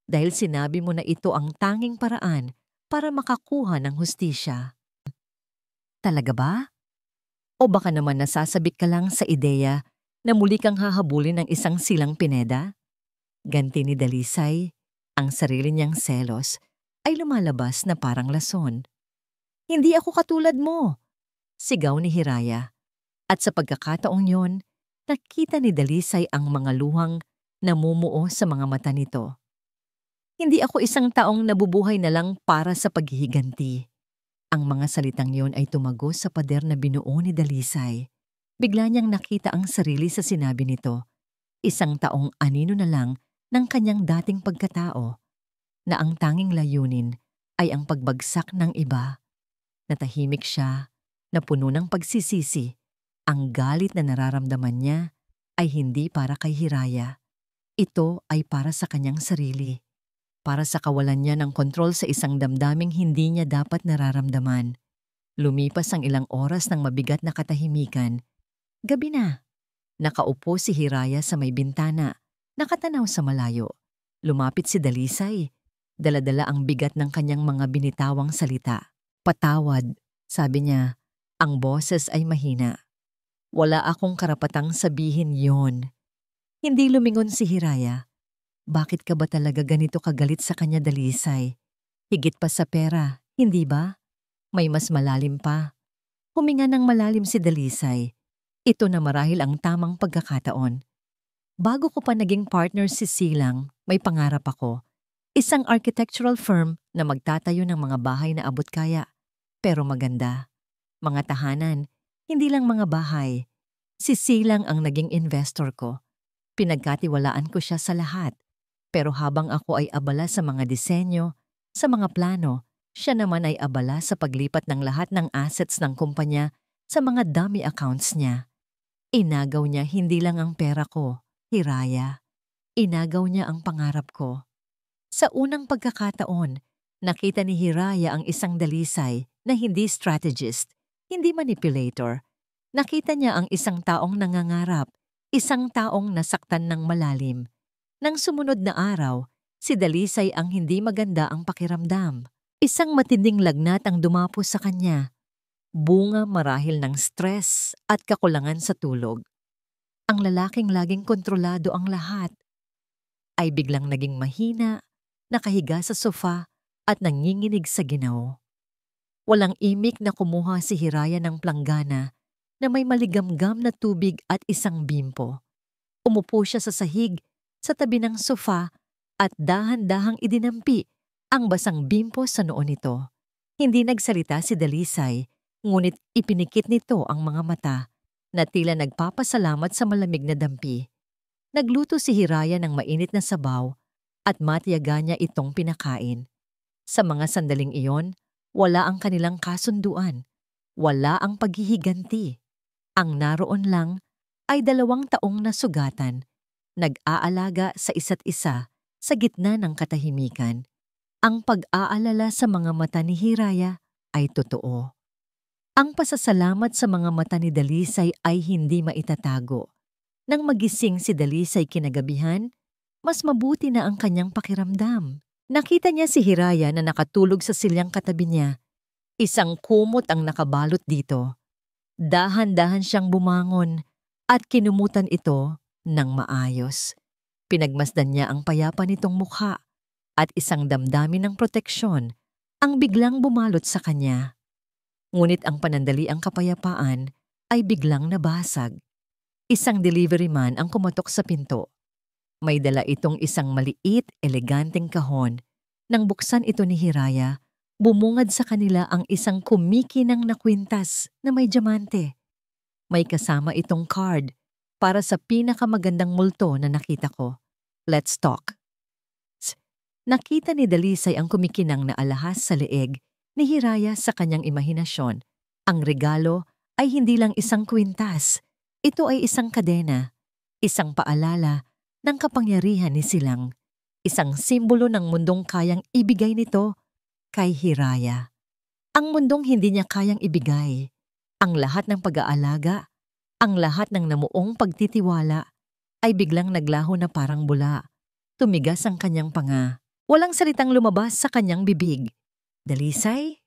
Dahil sinabi mo na ito ang tanging paraan para makakuha ng hustisya. Talaga ba? O baka naman nasasabik ka lang sa ideya na muli kang hahabulin ng isang Silang Pineda? Ganti ni Dalisay, ang sarili niyang selos ay lumalabas na parang lason. Hindi ako katulad mo! Sigaw ni Hiraya. At sa pagkakataong yon, nakita ni Dalisay ang mga luhang namumuo sa mga mata nito. Hindi ako isang taong nabubuhay na lang para sa paghihiganti. Ang mga salitang yon ay tumago sa pader na binuo ni Dalisay. Bigla niyang nakita ang sarili sa sinabi nito. Isang taong anino na lang ng kanyang dating pagkatao, na ang tanging layunin ay ang pagbagsak ng iba. Natahimik siya, na puno ng pagsisisi. Ang galit na nararamdaman niya ay hindi para kay Hiraya. Ito ay para sa kanyang sarili. Para sa kawalan niya ng kontrol sa isang damdaming hindi niya dapat nararamdaman. Lumipas ang ilang oras ng mabigat na katahimikan. Gabi na. Nakaupo si Hiraya sa may bintana, nakatanaw sa malayo. Lumapit si Dalisay. Dala-dala ang bigat ng kanyang mga binitawang salita. Patawad, sabi niya. Ang boses ay mahina. Wala akong karapatang sabihin yon. Hindi lumingon si Hiraya. Bakit ka ba talaga ganito kagalit sa kanya, Dalisay? Higit pa sa pera, hindi ba? May mas malalim pa. Huminga ng malalim si Dalisay. Ito na marahil ang tamang pagkakataon. Bago ko pa naging partner si Silang, may pangarap ako. Isang architectural firm na magtatayo ng mga bahay na abot kaya, pero maganda. Mga tahanan, hindi lang mga bahay. Si Silang ang naging investor ko. Pinagkatiwalaan ko siya sa lahat. Pero habang ako ay abala sa mga disenyo, sa mga plano, siya naman ay abala sa paglipat ng lahat ng assets ng kumpanya sa mga dummy accounts niya. Inagaw niya hindi lang ang pera ko, Hiraya. Inagaw niya ang pangarap ko. Sa unang pagkakataon, nakita ni Hiraya ang isang Dalisay na hindi strategist, hindi manipulator. Nakita niya ang isang taong nangangarap, isang taong nasaktan ng malalim. Nang sumunod na araw, si Dalisay ang hindi maganda ang pakiramdam. Isang matinding lagnat ang dumapo sa kanya. Bunga marahil ng stress at kakulangan sa tulog. Ang lalaking laging kontrolado ang lahat ay biglang naging mahina, nakahiga sa sofa at nanginginig sa ginaw. Walang imik na kumuha si Hiraya ng planggana na may maligamgam na tubig at isang bimpo. Umupo siya sa sahig, sa tabi ng sofa at dahan-dahang idinampi ang basang bimpo sa noo nito. Hindi nagsalita si Dalisay, ngunit ipinikit nito ang mga mata na tila nagpapasalamat sa malamig na dampi. Nagluto si Hiraya ng mainit na sabaw at matiyaga niya itong pinakain. Sa mga sandaling iyon, wala ang kanilang kasunduan. Wala ang paghihiganti. Ang naroon lang ay 2 taong na sugatan, nag-aalaga sa isa't isa sa gitna ng katahimikan. Ang pag-aalala sa mga mata ni Hiraya ay totoo. Ang pasasalamat sa mga mata ni Dalisay ay hindi maitatago. Nang magising si Dalisay kinagabihan, mas mabuti na ang kanyang pakiramdam. Nakita niya si Hiraya na nakatulog sa silyang katabi niya. Isang kumot ang nakabalot dito. Dahan-dahan siyang bumangon at kinumutan ito ng maayos. Pinagmasdan niya ang payapa nitong mukha at isang damdamin ng proteksyon ang biglang bumalot sa kanya. Ngunit ang panandaliang kapayapaan ay biglang nabasag. Isang delivery man ang kumatok sa pinto. May dala itong isang maliit, eleganteng kahon. Nang buksan ito ni Hiraya, bumungad sa kanila ang isang kumikinang na kwintas na may diamante. May kasama itong card para sa pinakamagandang multo na nakita ko. Let's talk. Nakita ni Dalisay ang kumikinang na alahas sa leeg ni Hiraya sa kanyang imahinasyon. Ang regalo ay hindi lang isang kwintas. Ito ay isang kadena, isang paalala ng kapangyarihan ni Silang, isang simbolo ng mundong kayang ibigay nito kay Hiraya. Ang mundong hindi niya kayang ibigay, ang lahat ng pag-aalaga, ang lahat ng namuong pagtitiwala ay biglang naglaho na parang bula. Tumigas ang kanyang panga. Walang salitang lumabas sa kanyang bibig. Dalisay?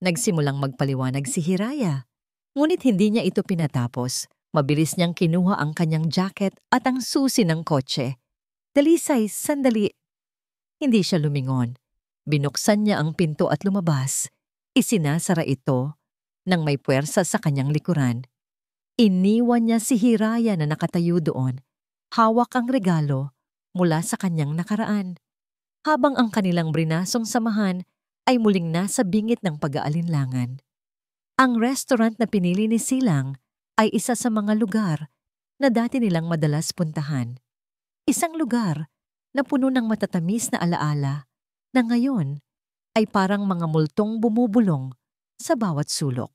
Nagsimulang magpaliwanag si Hiraya. Ngunit hindi niya ito pinatapos. Mabilis niyang kinuha ang kanyang jacket at ang susi ng kotse. Dalisay, sandali. Hindi siya lumingon. Binuksan niya ang pinto at lumabas. Isinasara ito nang may puwersa sa kanyang likuran. Iniwan niya si Hiraya na nakatayo doon. Hawak ang regalo mula sa kanyang nakaraan. Habang ang kanilang brinasong samahan ay muling nasa bingit ng pag-aalinlangan. Ang restaurant na pinili ni Silang ay isa sa mga lugar na dati nilang madalas puntahan. Isang lugar na puno ng matatamis na alaala na ngayon ay parang mga multong bumubulong sa bawat sulok.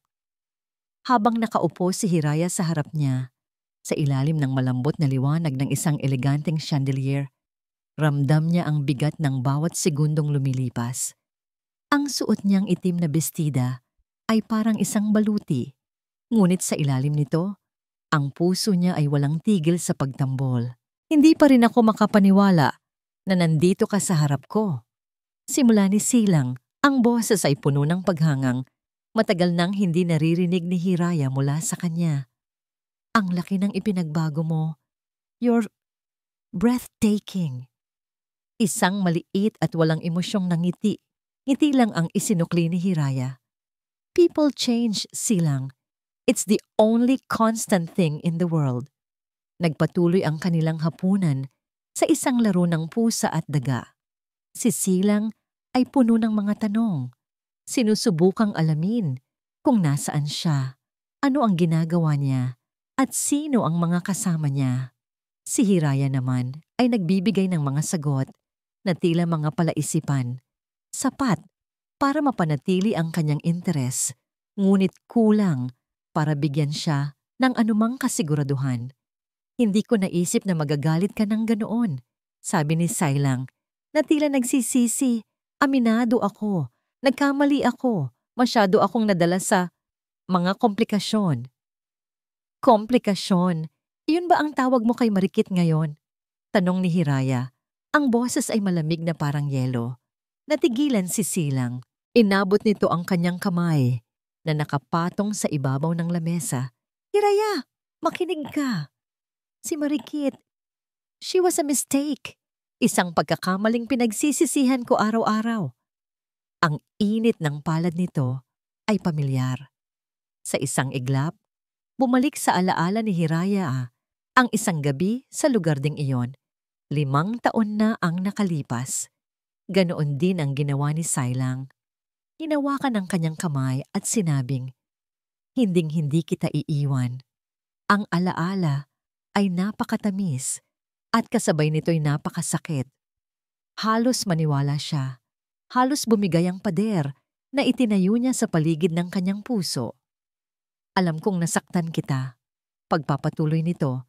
Habang nakaupo si Hiraya sa harap niya, sa ilalim ng malambot na liwanag ng isang eleganteng chandelier, ramdam niya ang bigat ng bawat segundong lumilipas. Ang suot niyang itim na bestida ay parang isang baluti, ngunit sa ilalim nito, ang puso niya ay walang tigil sa pagtambol. Hindi pa rin ako makapaniwala na nandito ka sa harap ko. Simula ni Silang, ang boses ay puno ng paghangang. Matagal nang hindi naririnig ni Hiraya mula sa kanya. Ang laki ng ipinagbago mo. You're breathtaking. Isang maliit at walang emosyong nangiti Ngiti lang ang isinukli ni Hiraya. People change, Silang. It's the only constant thing in the world. Nagpatuloy ang kanilang hapunan sa isang laro ng pusa at daga. Si Silang ay puno ng mga tanong. Sinusubukang alamin kung nasaan siya, ano ang ginagawa niya, at sino ang mga kasama niya. Si Hiraya naman ay nagbibigay ng mga sagot na tila mga palaisipan. Sapat para mapanatili ang kanyang interes, ngunit kulang para bigyan siya ng anumang kasiguraduhan. Hindi ko naisip na magagalit ka ng ganoon, sabi ni Silang, na tila nagsisisi. Aminado ako, nagkamali ako, masyado akong nadala sa mga komplikasyon. Komplikasyon? Iyon ba ang tawag mo kay Marikit ngayon? Tanong ni Hiraya. Ang boses ay malamig na parang yelo. Natigilan si Silang. Inabot nito ang kanyang kamay na nakapatong sa ibabaw ng lamesa. Hiraya, makinig ka. Si Marikit, she was a mistake. Isang pagkakamaling pinagsisisihan ko araw-araw. Ang init ng palad nito ay pamilyar. Sa isang iglap, bumalik sa alaala ni Hiraya ang isang gabi sa lugar ding iyon. 5 taon na ang nakalipas. Ganoon din ang ginawa ni Silang. Hinawakan ang kanyang kamay at sinabing, hinding-hindi kita iiwan. Ang alaala ay napakatamis at kasabay nito'y napakasakit. Halos maniwala siya. Halos bumigay ang pader na itinayo niya sa paligid ng kanyang puso. Alam kong nasaktan kita. Pagpapatuloy nito,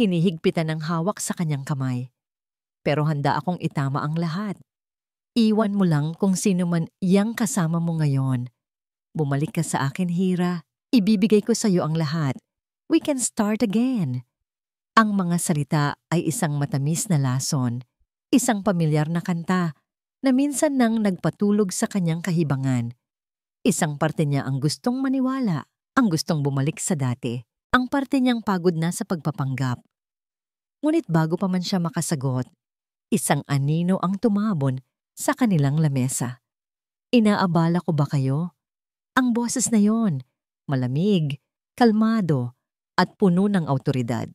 hinihigpitan ng hawak sa kanyang kamay. Pero handa akong itama ang lahat. Iwan mo lang kung sino man iyang kasama mo ngayon. Bumalik ka sa akin, Hira. Ibibigay ko sa iyo ang lahat. We can start again. Ang mga salita ay isang matamis na lason, isang pamilyar na kanta na minsan nang nagpatulog sa kanyang kahibangan. Isang parte niya ang gustong maniwala, ang gustong bumalik sa dati, ang parte niyang pagod na sa pagpapanggap. Ngunit bago pa man siya makasagot, isang anino ang tumabon sa kanilang lamesa. Inaabala ko ba kayo? Ang boses na yon, malamig, kalmado, at puno ng awtoridad.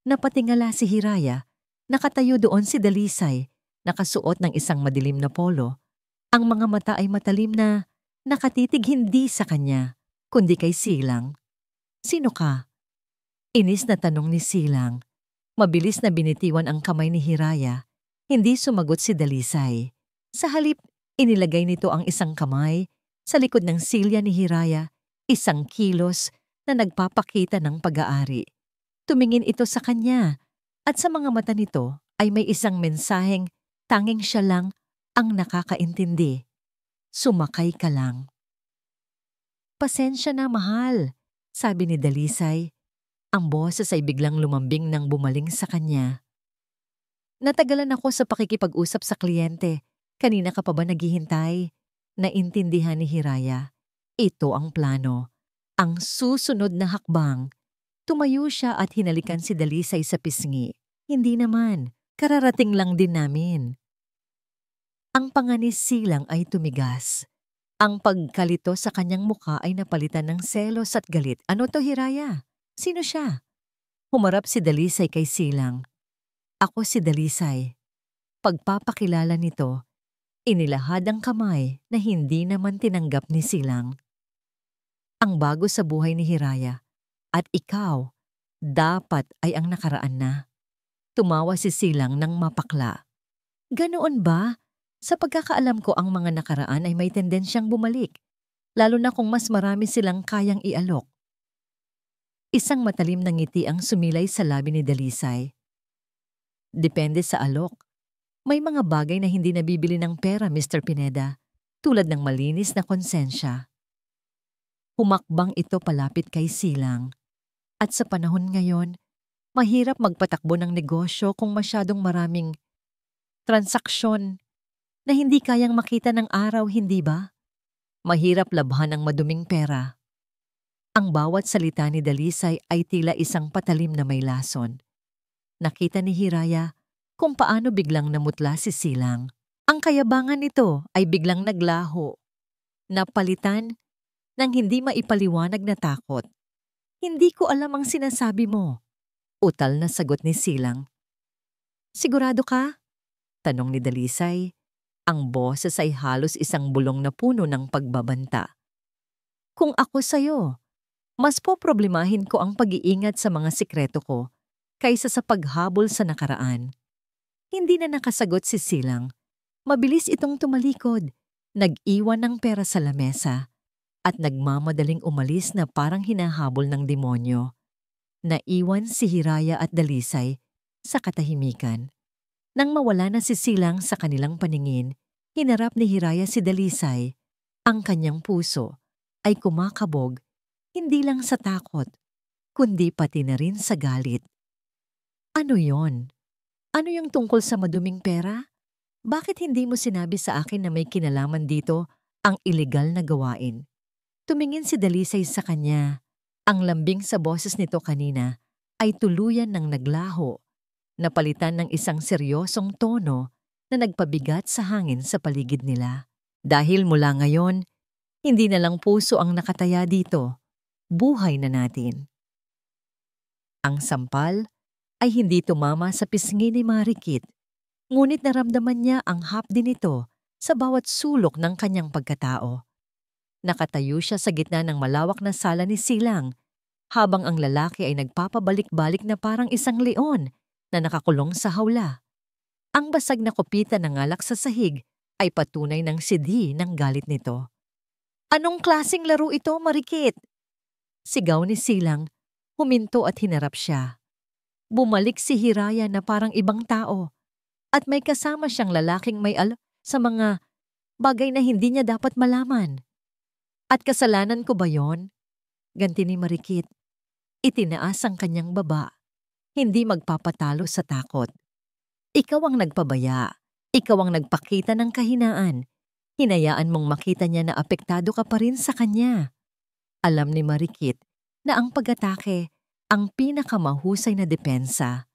Napatingala si Hiraya, nakatayo doon si Dalisay, nakasuot ng isang madilim na polo. Ang mga mata ay matalim na nakatitig hindi sa kanya, kundi kay Silang. Sino ka? Inis na tanong ni Silang. Mabilis na binitiwan ang kamay ni Hiraya. Hindi sumagot si Dalisay. Sa halip, inilagay nito ang isang kamay sa likod ng silya ni Hiraya, isang kilos na nagpapakita ng pag-aari. Tumingin ito sa kanya at sa mga mata nito ay may isang mensaheng tanging siya lang ang nakakaintindi. Sumakay ka lang. Pasensya na, mahal, sabi ni Dalisay. Ang boses ay biglang lumambing nang bumaling sa kanya. Natagalan ako sa pakikipag-usap sa kliyente. Kanina ka pa ba naghihintay? Naintindihan ni Hiraya. Ito ang plano. Ang susunod na hakbang. Tumayo siya at hinalikan si Dalisay sa pisngi. Hindi naman. Kararating lang din namin. Ang panga ni Silang ay tumigas. Ang pagkalito sa kanyang muka ay napalitan ng selos at galit. Ano to, Hiraya? Sino siya? Humarap si Dalisay kay Silang. Ako si Dalisay. Pagpapakilala nito, inilahad ang kamay na hindi naman tinanggap ni Silang. Ang bago sa buhay ni Hiraya at ikaw, dapat ay ang nakaraan na. Tumawa si Silang ng mapakla. Ganoon ba? Sa pagkakaalam ko ang mga nakaraan ay may tendensyang bumalik, lalo na kung mas marami silang kayang ialok. Isang matalim na ngiti ang sumilay sa labi ni Dalisay. Depende sa alok. May mga bagay na hindi nabibili ng pera, Mr. Pineda, tulad ng malinis na konsensya. Humakbang ito palapit kay Silang. At sa panahon ngayon, mahirap magpatakbo ng negosyo kung masyadong maraming transaksyon na hindi kayang makita ng araw, hindi ba? Mahirap labhan ang maduming pera. Ang bawat salita ni Dalisay ay tila isang patalim na may lason. Nakita ni Hiraya kung paano biglang namutla si Silang. Ang kayabangan nito ay biglang naglaho, napalitan ng hindi maipaliwanag na takot. Hindi ko alam ang sinasabi mo. Utal na sagot ni Silang. Sigurado ka? Tanong ni Dalisay. Ang boses ay halos isang bulong na puno ng pagbabanta. Kung ako sa'yo, mas poproblemahin ko ang pag-iingat sa mga sikreto ko kaysa sa paghabol sa nakaraan. Hindi na nakasagot si Silang. Mabilis itong tumalikod, nag-iwan ng pera sa lamesa at nagmamadaling umalis na parang hinahabol ng demonyo. Naiwan si Hiraya at Dalisay sa katahimikan. Nang mawala na si Silang sa kanilang paningin, hinarap ni Hiraya si Dalisay. Ang kanyang puso ay kumakabog, hindi lang sa takot, kundi pati na rin sa galit. Ano yon? Ano yung tungkol sa maduming pera? Bakit hindi mo sinabi sa akin na may kinalaman dito ang ilegal na gawain? Tumingin si Dalisay sa kanya. Ang lambing sa boses nito kanina ay tuluyan ng naglaho, napalitan ng isang seryosong tono na nagpabigat sa hangin sa paligid nila. Dahil mula ngayon, hindi na lang puso ang nakataya dito, buhay na natin. Ang sampal ay hindi tumama sa pisngi ni Marikit, ngunit naramdaman niya ang hapdi nito sa bawat sulok ng kanyang pagkatao. Nakatayo siya sa gitna ng malawak na sala ni Silang, habang ang lalaki ay nagpapabalik-balik na parang isang leon na nakakulong sa hawla. Ang basag na kopita ng alak sa sahig ay patunay ng sidhi ng galit nito. Anong klaseng laro ito, Marikit? Sigaw ni Silang, huminto at hinarap siya. Bumalik si Hiraya na parang ibang tao at may kasama siyang lalaking may alam sa mga bagay na hindi niya dapat malaman. At kasalanan ko ba yon? Ganti ni Marikit. Itinaas ang kanyang baba, hindi magpapatalo sa takot. Ikaw ang nagpabaya, ikaw ang nagpakita ng kahinaan. Hinayaan mong makita niya na apektado ka pa rin sa kanya. Alam ni Marikit na ang pag-atake ang pinakamahusay na depensa.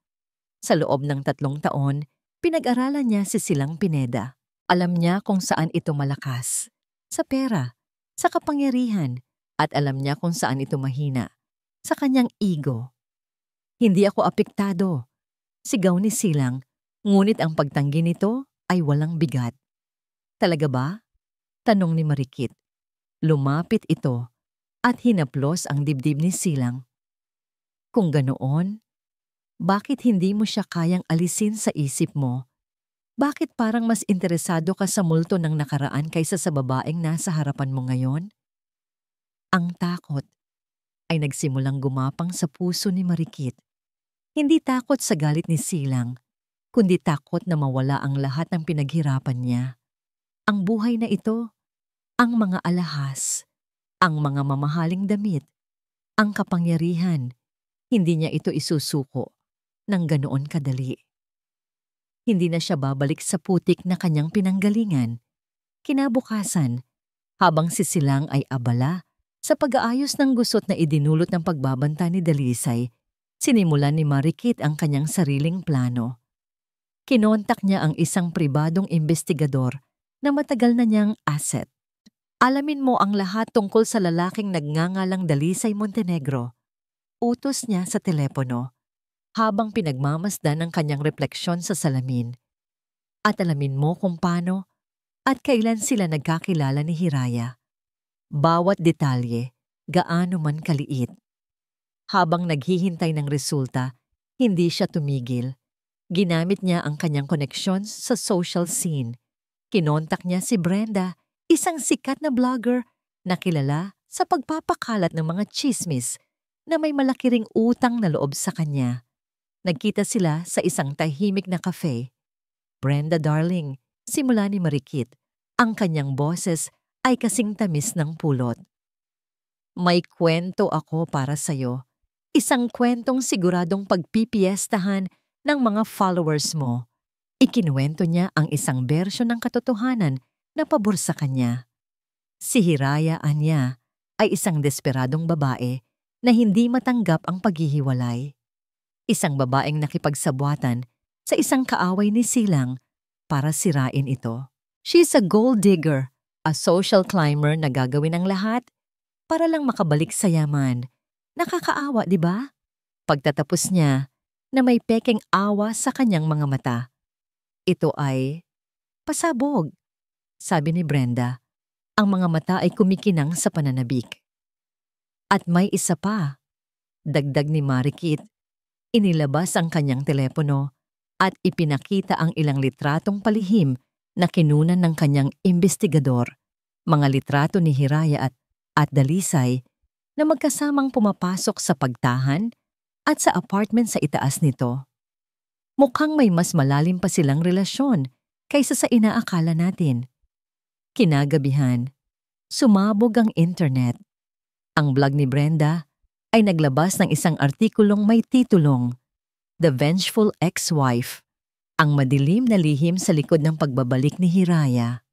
Sa loob ng 3 taon, pinag-aralan niya si Silang Pineda. Alam niya kung saan ito malakas. Sa pera, sa kapangyarihan, at alam niya kung saan ito mahina. Sa kanyang ego. Hindi ako apektado, sigaw ni Silang, ngunit ang pagtanggi nito ay walang bigat. Talaga ba? Tanong ni Marikit. Lumapit ito at hinaplos ang dibdib ni Silang. Kung ganoon, bakit hindi mo siya kayang alisin sa isip mo? Bakit parang mas interesado ka sa multo ng nakaraan kaysa sa babaeng nasa harapan mo ngayon? Ang takot ay nagsimulang gumapang sa puso ni Marikit. Hindi takot sa galit ni Silang, kundi takot na mawala ang lahat ng pinaghirapan niya. Ang buhay na ito, ang mga alahas, ang mga mamahaling damit, ang kapangyarihan, hindi niya ito isusuko ng ganoon kadali. Hindi na siya babalik sa putik na kanyang pinanggalingan. Kinabukasan, habang si Silang ay abala sa pag-aayos ng gusot na idinulot ng pagbabanta ni Dalisay, sinimulan ni Marikit ang kanyang sariling plano. Kinontak niya ang isang pribadong investigador na matagal na niyang asset. Alamin mo ang lahat tungkol sa lalaking nagngangalang Dalisay Montenegro. Utos niya sa telepono, habang pinagmamasdan ang kanyang refleksyon sa salamin. At alamin mo kung paano at kailan sila nagkakilala ni Hiraya. Bawat detalye, gaano man kaliit. Habang naghihintay ng resulta, hindi siya tumigil. Ginamit niya ang kanyang connections sa social scene. Kinontak niya si Brenda, isang sikat na vlogger na kilala sa pagpapakalat ng mga chismis na may malaki ring utang na loob sa kanya. Nagkita sila sa isang tahimik na cafe. Brenda darling, simula ni Marikit, ang kanyang boses ay kasing tamis ng pulot. May kwento ako para sa'yo. Isang kwentong siguradong pagpipiestahan ng mga followers mo. Ikinuwento niya ang isang bersyon ng katotohanan na pabor sa kanya. Si Hiraya Anya ay isang desperadong babae na hindi matanggap ang paghihiwalay. Isang babaeng nakipagsabwatan sa isang kaaway ni Silang para sirain ito. She's a gold digger, a social climber na gagawin ang lahat para lang makabalik sa yaman. Nakakaawa, di ba? Pagtatapos niya, na may pekeng awa sa kanyang mga mata. Ito ay pasabog, sabi ni Brenda. Ang mga mata ay kumikinang sa pananabik. At may isa pa, dagdag ni Marikit. Inilabas ang kanyang telepono at ipinakita ang ilang litratong palihim na kinunan ng kanyang imbestigador, mga litrato ni Hiraya at Dalisay na magkasamang pumapasok sa pagtahan at sa apartment sa itaas nito. Mukhang may mas malalim pa silang relasyon kaysa sa inaakala natin. Kinagabihan, sumabog ang internet. Ang blog ni Brenda ay naglabas ng isang artikulong may titulong The Vengeful Ex-Wife, ang madilim na lihim sa likod ng pagbabalik ni Hiraya.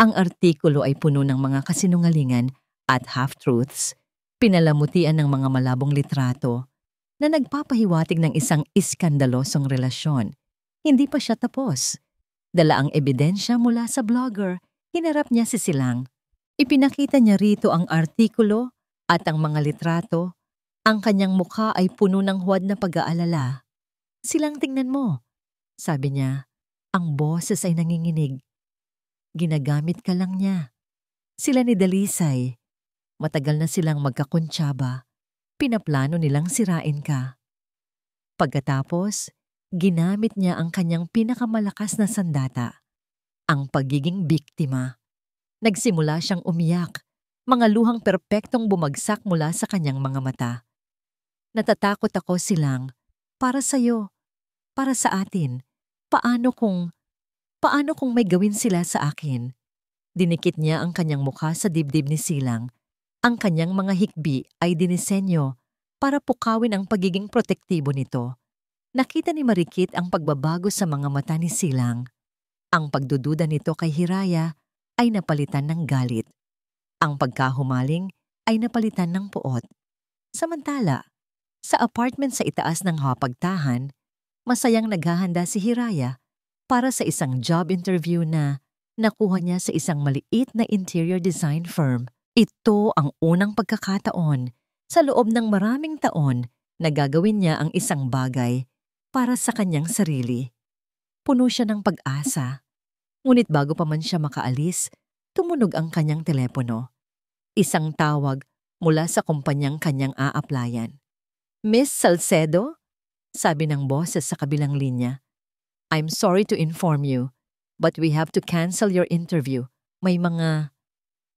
Ang artikulo ay puno ng mga kasinungalingan at half-truths, pinalamutian ng mga malabong litrato na nagpapahiwatig ng isang iskandalosong relasyon. Hindi pa siya tapos. Dala ang ebidensya mula sa blogger, hinarap niya si Silang. Ipinakita niya rito ang artikulo at ang mga litrato. Ang kanyang mukha ay puno ng huwad na pag-aalala. Silang, tingnan mo, sabi niya. Ang boses ay nanginginig. Ginagamit ka lang niya. Sila ni Dalisay. Matagal na silang magkakuntsaba. Pinaplano nilang sirain ka. Pagkatapos, ginamit niya ang kanyang pinakamalakas na sandata, ang pagiging biktima. Nagsimula siyang umiyak, mga luhang perpektong bumagsak mula sa kanyang mga mata. Natatakot ako, Silang, para sa'yo, para sa atin. Paano kung may gawin sila sa akin? Dinikit niya ang kanyang mukha sa dibdib ni Silang. Ang kanyang mga hikbi ay dinisenyo para pukawin ang pagiging protektibo nito. Nakita ni Marikit ang pagbabago sa mga mata ni Silang. Ang pagdududa nito kay Hiraya ay napalitan ng galit. Ang pagkahumaling ay napalitan ng puot. Samantala, sa apartment sa itaas ng hapagtahan, masayang naghahanda si Hiraya para sa isang job interview na nakuha niya sa isang maliit na interior design firm. Ito ang unang pagkakataon sa loob ng maraming taon na gagawin niya ang isang bagay para sa kanyang sarili. Puno siya ng pag-asa. Ngunit bago pa man siya makaalis, tumunog ang kanyang telepono. Isang tawag mula sa kumpanyang kanyang aaplayan. Miss Salcedo? Sabi ng boses sa kabilang linya. I'm sorry to inform you, but we have to cancel your interview. May mga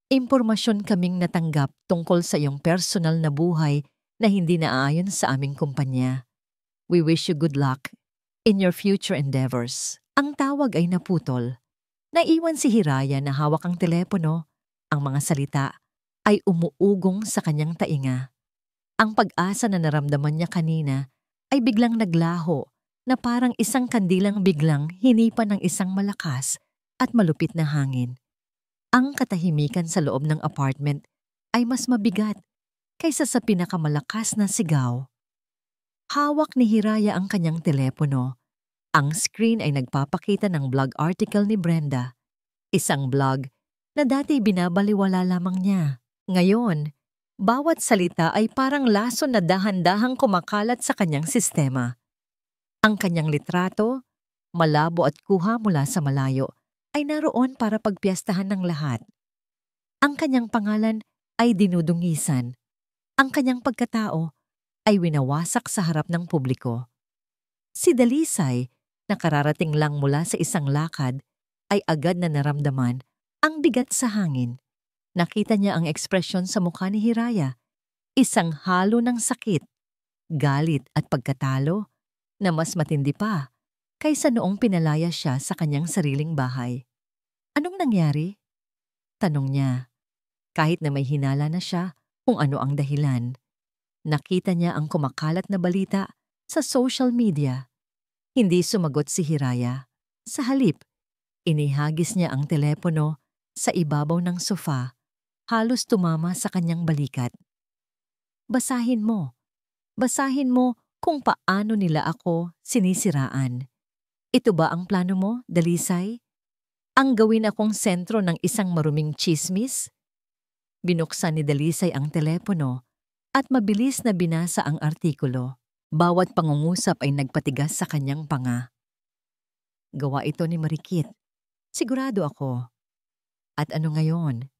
impormasyon kaming natanggap tungkol sa iyong personal na buhay na hindi naaayon sa aming kumpanya. We wish you good luck in your future endeavors. Ang tawag ay naputol. Naiwan si Hiraya na hawak ang telepono. Ang mga salita ay umuugong sa kanyang tainga. Ang pag-asa na naramdaman niya kanina ay biglang naglaho na parang isang kandilang biglang hinipan ng isang malakas at malupit na hangin. Ang katahimikan sa loob ng apartment ay mas mabigat kaysa sa pinakamalakas na sigaw. Hawak ni Hiraya ang kanyang telepono. Ang screen ay nagpapakita ng blog article ni Brenda. Isang blog na dati binabaliwala lamang niya. Ngayon, bawat salita ay parang lason na dahan-dahang kumakalat sa kanyang sistema. Ang kanyang litrato, malabo at kuha mula sa malayo, ay naroon para pagpiyastahan ng lahat. Ang kanyang pangalan ay dinudungisan. Ang kanyang pagkatao ay winawasak sa harap ng publiko. Si Dalisay, na kararating lang mula sa isang lakad, ay agad na naramdaman ang bigat sa hangin. Nakita niya ang ekspresyon sa mukha ni Hiraya, isang halo ng sakit, galit at pagkatalo na mas matindi pa kaysa noong pinalaya siya sa kanyang sariling bahay. Anong nangyari? Tanong niya, kahit na may hinala na siya kung ano ang dahilan. Nakita niya ang kumakalat na balita sa social media. Hindi sumagot si Hiraya. Sa halip, inihagis niya ang telepono sa ibabaw ng sofa, halos tumama sa kanyang balikat. Basahin mo kung paano nila ako sinisiraan. Ito ba ang plano mo, Dalisay? Ang gawin akong sentro ng isang maruming tsismis? Binuksan ni Dalisay ang telepono at mabilis na binasa ang artikulo. Bawat pangungusap ay nagpatigas sa kanyang panga. Gawa ito ni Marikit. Sigurado ako. At ano ngayon?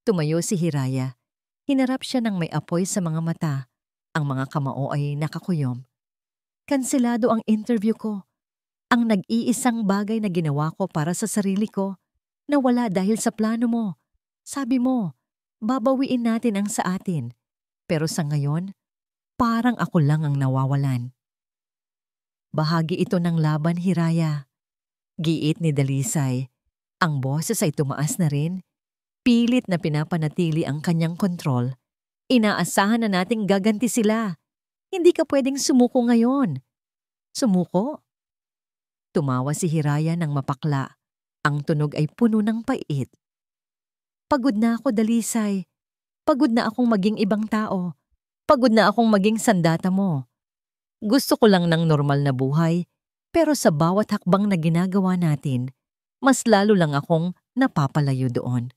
Tumayo si Hiraya. Hinarap siya ng may apoy sa mga mata. Ang mga kamao ay nakakuyom. Kanselado ang interview ko. Ang nag-iisang bagay na ginawa ko para sa sarili ko, nawala dahil sa plano mo. Sabi mo, babawiin natin ang sa atin. Pero sa ngayon, parang ako lang ang nawawalan. Bahagi ito ng laban, Hiraya. Giit ni Dalisay. Ang boses ay tumaas na rin. Pilit na pinapanatili ang kanyang kontrol. Inaasahan na nating gaganti sila. Hindi ka pwedeng sumuko ngayon. Sumuko? Tumawa si Hiraya ng mapakla. Ang tunog ay puno ng pait. Pagod na ako, Dalisay. Pagod na akong maging ibang tao. Pagod na akong maging sandata mo. Gusto ko lang ng normal na buhay, pero sa bawat hakbang na ginagawa natin, mas lalo lang akong napapalayo doon.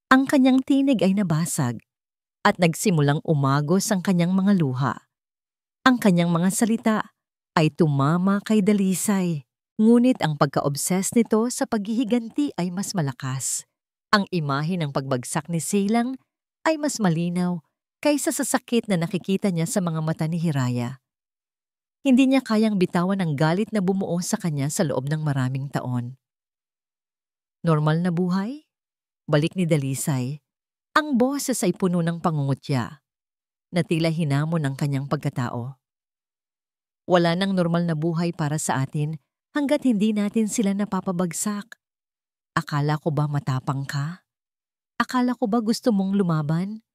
Ang kanyang tinig ay nabasag at nagsimulang umagos ang kanyang mga luha. Ang kanyang mga salita ay tumama kay Dalisay, ngunit ang pagka-obsess nito sa paghihiganti ay mas malakas. Ang imahe ng pagbagsak ni Seilang ay mas malinaw kaysa sa sakit na nakikita niya sa mga mata ni Hiraya. Hindi niya kayang bitawan ang galit na bumuo sa kanya sa loob ng maraming taon. Normal na buhay? Balik ni Dalisay. Ang boses ay puno ng pangungutya, na tila hinamon ang kanyang pagkatao. Wala nang normal na buhay para sa atin hanggat hindi natin sila napapabagsak. Akala ko ba matapang ka? Akala ko ba gusto mong lumaban?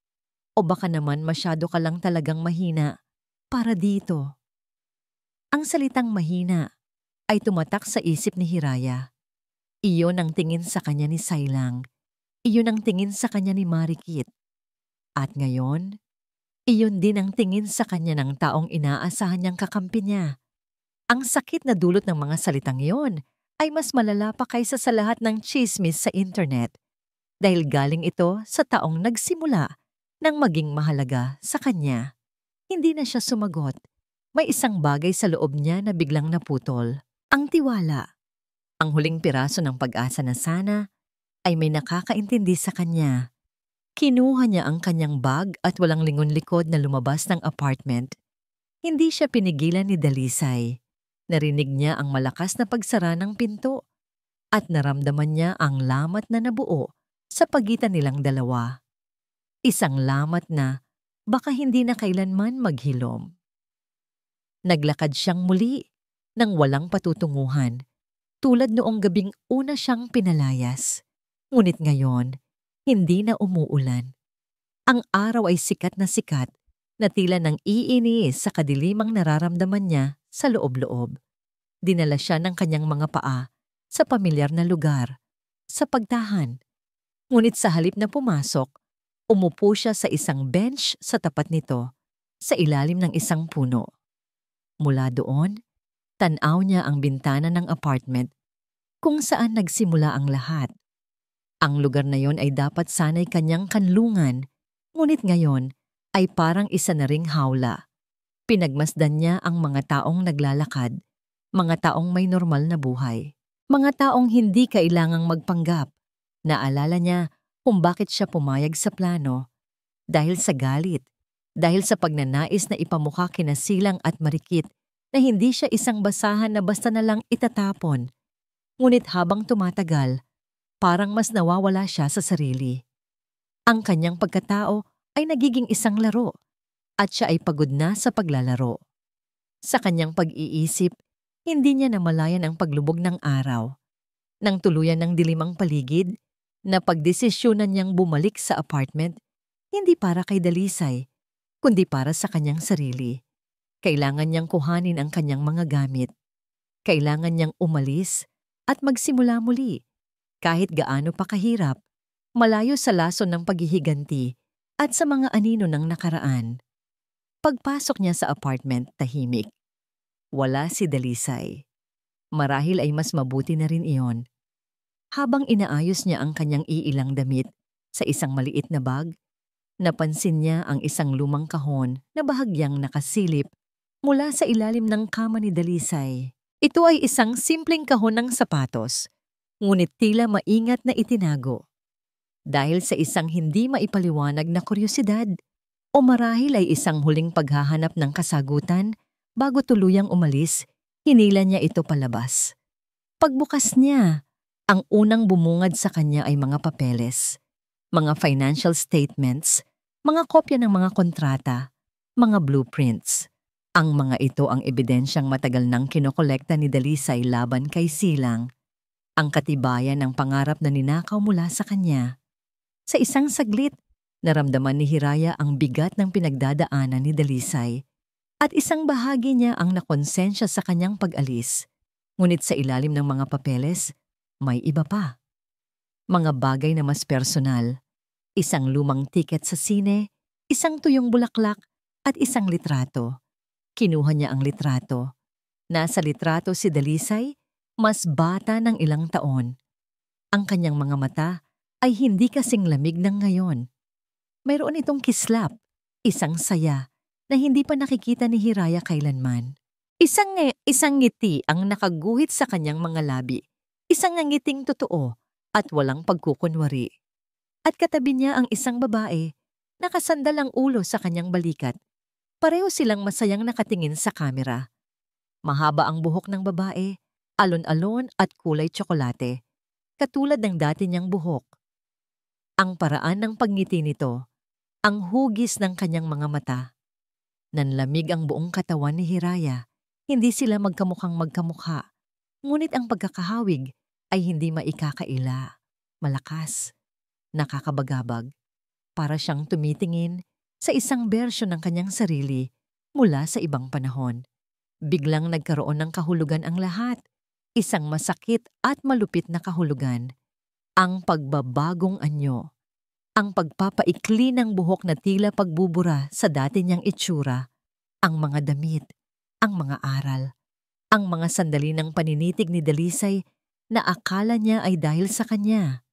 O baka naman masyado ka lang talagang mahina para dito? Ang salitang mahina ay tumatak sa isip ni Hiraya. Iyon ang tingin sa kanya ni Sailang. Iyon ang tingin sa kanya ni Marikit. At ngayon, iyon din ang tingin sa kanya ng taong inaasahan niyang kakampi niya. Ang sakit na dulot ng mga salitang iyon ay mas malala pa kaysa sa lahat ng chismis sa internet dahil galing ito sa taong nagsimula ng maging mahalaga sa kanya. Hindi na siya sumagot. May isang bagay sa loob niya na biglang naputol. Ang tiwala. Ang huling piraso ng pag-asa na sana ay may nakakaintindi sa kanya. Kinuha niya ang kanyang bag at walang lingon likod na lumabas ng apartment. Hindi siya pinigilan ni Dalisay. Narinig niya ang malakas na pagsara ng pinto at naramdaman niya ang lamat na nabuo sa pagitan nilang dalawa. Isang lamat na baka hindi na kailanman maghilom. Naglakad siyang muli nang walang patutunguhan, tulad noong gabing una siyang pinalayas. Ngunit ngayon, hindi na umuulan. Ang araw ay sikat na tila nang iinis sa kadilimang nararamdaman niya sa loob-loob. Dinala siya ng kanyang mga paa sa pamilyar na lugar, sa pagtahan. Ngunit sa halip na pumasok, umupo siya sa isang bench sa tapat nito, sa ilalim ng isang puno. Mula doon, tanaw niya ang bintana ng apartment kung saan nagsimula ang lahat. Ang lugar na yon ay dapat sana'y kanyang kanlungan, ngunit ngayon ay parang isa na ring hawla. Pinagmasdan niya ang mga taong naglalakad, mga taong may normal na buhay, mga taong hindi kailangang magpanggap. Naalala niya kung bakit siya pumayag sa plano. Dahil sa galit, dahil sa pagnanais na ipamukha kina Silang at Marikit na hindi siya isang basahan na basta na lang itatapon. Ngunit habang tumatagal, parang mas nawawala siya sa sarili. Ang kanyang pagkatao ay nagiging isang laro at siya ay pagod na sa paglalaro. Sa kanyang pag-iisip, hindi niya namalayan ang paglubog ng araw. Nang tuluyan ng dilimang paligid, na pagdesisyonan niyang bumalik sa apartment, hindi para kay Dalisay, kundi para sa kanyang sarili. Kailangan niyang kuhanin ang kanyang mga gamit. Kailangan niyang umalis at magsimula muli. Kahit gaano pa kahirap, malayo sa lason ng paghihiganti at sa mga anino ng nakaraan. Pagpasok niya sa apartment, tahimik. Wala si Dalisay. Marahil ay mas mabuti na rin iyon. Habang inaayos niya ang kanyang iilang damit sa isang maliit na bag, napansin niya ang isang lumang kahon na bahagyang nakasilip mula sa ilalim ng kama ni Dalisay. Ito ay isang simpleng kahon ng sapatos, ngunit tila maingat na itinago. Dahil sa isang hindi maipaliwanag na kuryosidad o marahil ay isang huling paghahanap ng kasagutan bago tuluyang umalis, hinila niya ito palabas. Pagbukas niya, ang unang bumungad sa kanya ay mga papeles, mga financial statements, mga kopya ng mga kontrata, mga blueprints. Ang mga ito ang ebidensyang matagal nang kinokolekta ni Dalisay laban kay Silang, ang katibayan ng pangarap na ninakaw mula sa kanya. Sa isang saglit, naramdaman ni Hiraya ang bigat ng pinagdadaanan ni Dalisay at isang bahagi niya ang nakonsensya sa kanyang pag-alis. Ngunit sa ilalim ng mga papeles, may iba pa. Mga bagay na mas personal, isang lumang tiket sa sine, isang tuyong bulaklak at isang litrato. Kinuha niya ang litrato. Nasa litrato si Dalisay, mas bata ng ilang taon. Ang kanyang mga mata ay hindi kasing lamig ng ngayon. Mayroon itong kislap, isang saya na hindi pa nakikita ni Hiraya kailanman. Isang ngiti ang nakaguhit sa kanyang mga labi. Isang ngiting totoo at walang pagkukunwari. At katabi niya ang isang babae, nakasandal ang ulo sa kanyang balikat. Pareho silang masayang nakatingin sa kamera. Mahaba ang buhok ng babae, alon-alon at kulay tsokolate, katulad ng dati niyang buhok. Ang paraan ng pagngiti nito, ang hugis ng kanyang mga mata. Nanlamig ang buong katawan ni Hiraya. Hindi sila magkamukhang magkamukha. Ngunit ang pagkakahawig ay hindi maikakaila. Malakas, nakakabagabag. Para siyang tumitingin sa isang bersyon ng kanyang sarili mula sa ibang panahon. Biglang nagkaroon ng kahulugan ang lahat. Isang masakit at malupit na kahulugan. Ang pagbabagong anyo. Ang pagpapaikli ng buhok na tila pagbubura sa dati niyang itsura. Ang mga damit, ang mga aral. Ang mga sandali ng paninitig ni Dalisay na akala niya ay dahil sa kanya.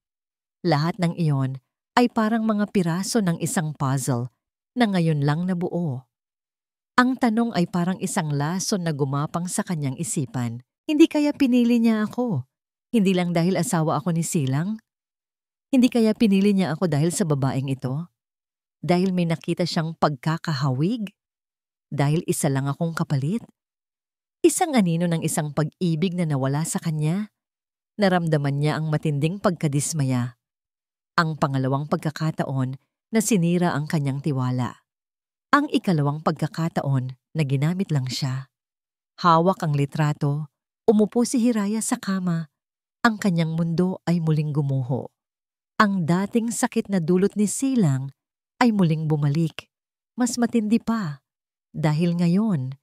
Lahat ng iyon ay parang mga piraso ng isang puzzle na ngayon lang nabuo. Ang tanong ay parang isang lason na gumapang sa kanyang isipan. Hindi kaya pinili niya ako? Hindi lang dahil asawa ako ni Silang? Hindi kaya pinili niya ako dahil sa babaeng ito? Dahil may nakita siyang pagkakahawig? Dahil isa lang akong kapalit? Isang anino ng isang pag-ibig na nawala sa kanya. Naramdaman niya ang matinding pagkadismaya. Ang pangalawang pagkakataon na sinira ang kanyang tiwala. Ang ikalawang pagkakataon na ginamit lang siya. Hawak ang litrato, umupo si Hiraya sa kama. Ang kanyang mundo ay muling gumuho. Ang dating sakit na dulot ni Silang ay muling bumalik. Mas matindi pa. Dahil ngayon,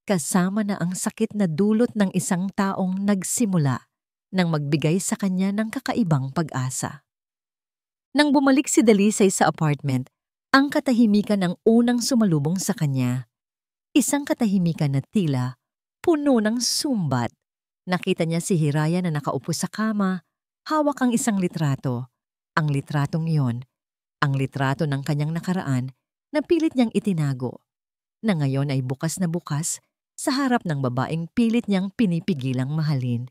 kasama na ang sakit na dulot ng isang taong nagsimula nang magbigay sa kanya ng kakaibang pag-asa. Nang bumalik si Dalisay sa apartment, ang katahimikan ang unang sumalubong sa kanya. Isang katahimikan na tila puno ng sumbat. Nakita niya si Hiraya na nakaupo sa kama, hawak ang isang litrato. Ang litratong iyon, ang litrato ng kanyang nakaraan na pilit niyang itinago, na ngayon ay bukas na bukas sa harap ng babaeng pilit niyang pinipigilang mahalin.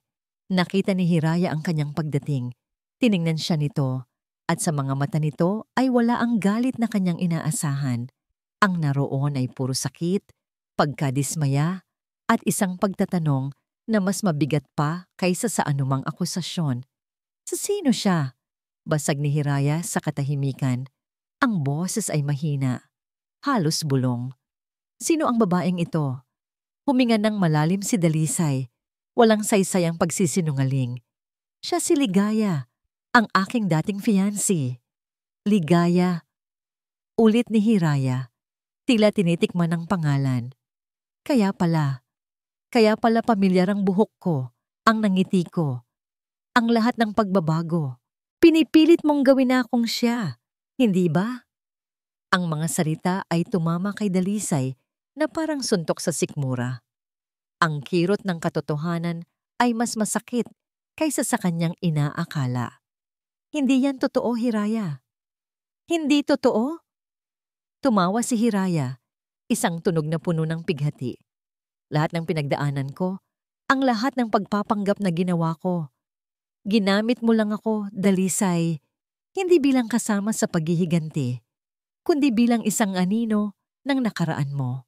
Nakita ni Hiraya ang kanyang pagdating. Tiningnan siya nito at sa mga mata nito ay wala ang galit na kanyang inaasahan. Ang naroon ay puro sakit, pagkadismaya at isang pagtatanong na mas mabigat pa kaysa sa anumang akusasyon. Sa sino siya? Basag ni Hiraya sa katahimikan. Ang boses ay mahina, halos bulong. Sino ang babaeng ito? Huminga ng malalim si Dalisay. Walang saysay ang pagsisinungaling. Siya si Ligaya, ang aking dating fiancé. Ligaya. Ulit ni Hiraya. Tila tinitikman ng pangalan. Kaya pala pamilyar ang buhok ko, ang nangiti ko. Ang lahat ng pagbabago. Pinipilit mong gawin na akong siya, hindi ba? Ang mga salita ay tumama kay Dalisay na parang suntok sa sikmura. Ang kirot ng katotohanan ay mas masakit kaysa sa kanyang inaakala. Hindi yan totoo, Hiraya. Hindi totoo? Tumawa si Hiraya, isang tunog na puno ng pighati. Lahat ng pinagdaanan ko, ang lahat ng pagpapanggap na ginawa ko. Ginamit mo lang ako, Dalisay, hindi bilang kasama sa paghihiganti, kundi bilang isang anino ng nakaraan mo.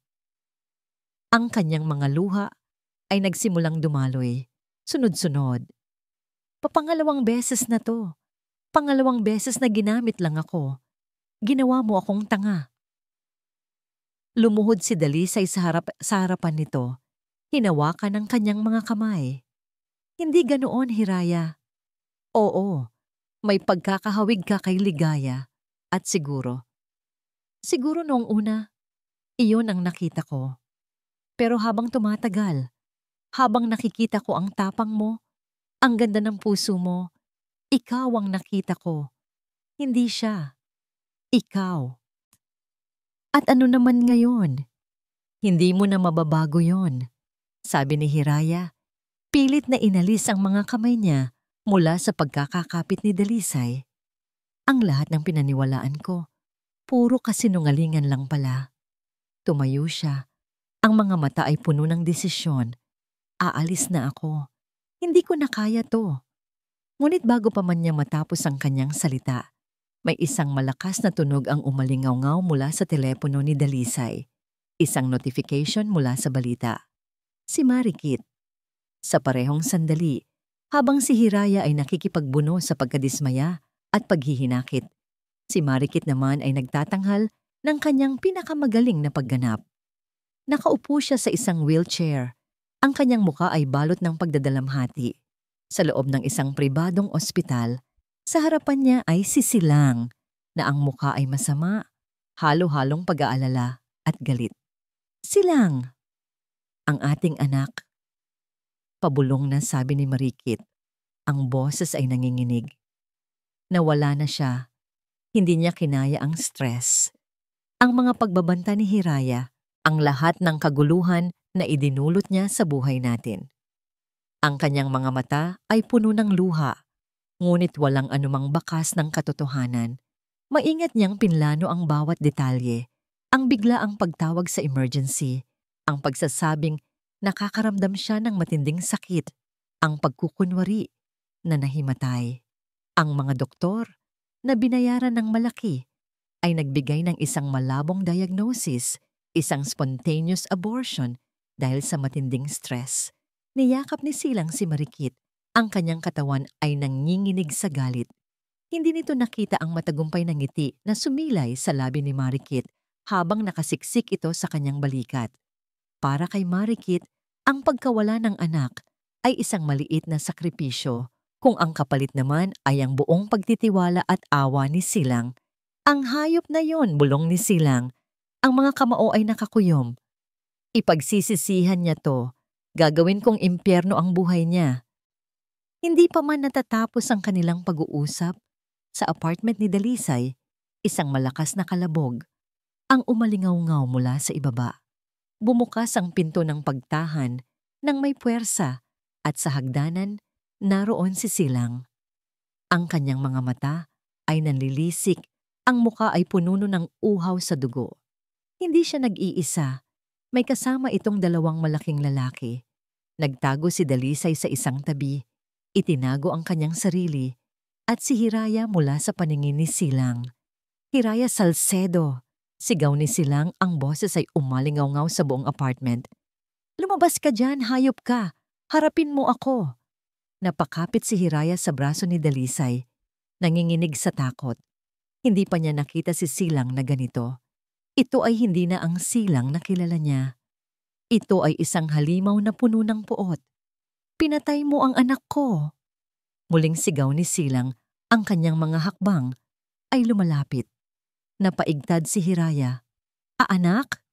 Ang kanyang mga luha ay nagsimulang dumaloy, sunod-sunod. Papangalawang beses na to. Pangalawang beses na ginamit lang ako. Ginawa mo akong tanga. Lumuhod si Dalisay sa harapan nito. Hinawakan ang kanyang mga kamay. Hindi ganoon, Hiraya. Oo, may pagkakahawig ka kay Ligaya. At siguro noong una, iyon ang nakita ko. Pero habang tumatagal, habang nakikita ko ang tapang mo, ang ganda ng puso mo, ikaw ang nakita ko. Hindi siya. Ikaw. At ano naman ngayon? Hindi mo na mababago yon, sabi ni Hiraya. Pilit na inalis ang mga kamay niya mula sa pagkakakapit ni Dalisay. Ang lahat ng pinaniwalaan ko, puro kasinungalingan lang pala. Tumayo siya. Ang mga mata ay puno ng desisyon. Aalis na ako. Hindi ko na kaya to. Ngunit bago pa man niya matapos ang kanyang salita, may isang malakas na tunog ang umalingaw-ngaw mula sa telepono ni Dalisay. Isang notification mula sa balita. Si Marikit. Sa parehong sandali, habang si Hiraya ay nakikipagbuno sa pagkadismaya at paghihinakit, si Marikit naman ay nagtatanghal ng kanyang pinakamagaling na pagganap. Nakaupo siya sa isang wheelchair. Ang kanyang muka ay balot ng pagdadalamhati. Sa loob ng isang pribadong ospital, sa harapan niya ay si Silang, na ang muka ay masama, halo-halong pag-aalala at galit. Silang, ang ating anak. Pabulong na sabi ni Marikit. Ang boses ay nanginginig. Nawala na siya. Hindi niya kinaya ang stress. Ang mga pagbabanta ni Hiraya, ang lahat ng kaguluhan na idinulot niya sa buhay natin. Ang kanyang mga mata ay puno ng luha, ngunit walang anumang bakas ng katotohanan. Maingat niyang pinlano ang bawat detalye, ang biglaang pagtawag sa emergency, ang pagsasabing nakakaramdam siya ng matinding sakit, ang pagkukunwari na nahimatay. Ang mga doktor na binayaran ng malaki ay nagbigay ng isang malabong diagnosis, isang spontaneous abortion dahil sa matinding stress. Niyakap ni Silang si Marikit. Ang kanyang katawan ay nanginginig sa galit. Hindi nito nakita ang matagumpay na ngiti na sumilay sa labi ni Marikit habang nakasiksik ito sa kanyang balikat. Para kay Marikit, ang pagkawala ng anak ay isang maliit na sakripisyo, kung ang kapalit naman ay ang buong pagtitiwala at awa ni Silang. Ang hayop na yon, bulong ni Silang. Ang mga kamao ay nakakuyom. Ipagsisisihan niya to. Gagawin kong impyerno ang buhay niya. Hindi pa man natatapos ang kanilang pag-uusap, sa apartment ni Dalisay, isang malakas na kalabog ang umalingaw-ngaw mula sa ibaba. Bumukas ang pinto ng pagtahan ng may puwersa at sa hagdanan naroon si Silang. Ang kanyang mga mata ay nanlilisik, ang muka ay pununo ng uhaw sa dugo. Hindi siya nag-iisa. May kasama itong dalawang malaking lalaki. Nagtago si Dalisay sa isang tabi, itinago ang kanyang sarili, at si Hiraya mula sa paningin ni Silang. Hiraya Salcedo, sigaw ni Silang, ang boses ay umalingaw-ngaw sa buong apartment. Lumabas ka dyan, hayop ka! Harapin mo ako! Napakapit si Hiraya sa braso ni Dalisay, nanginginig sa takot. Hindi pa niya nakita si Silang na ganito. Ito ay hindi na ang Silang na kilala niya. Ito ay isang halimaw na puno ng puot. Pinatay mo ang anak ko. Muling sigaw ni Silang, ang kanyang mga hakbang ay lumalapit. Napaigtad si Hiraya. Anak?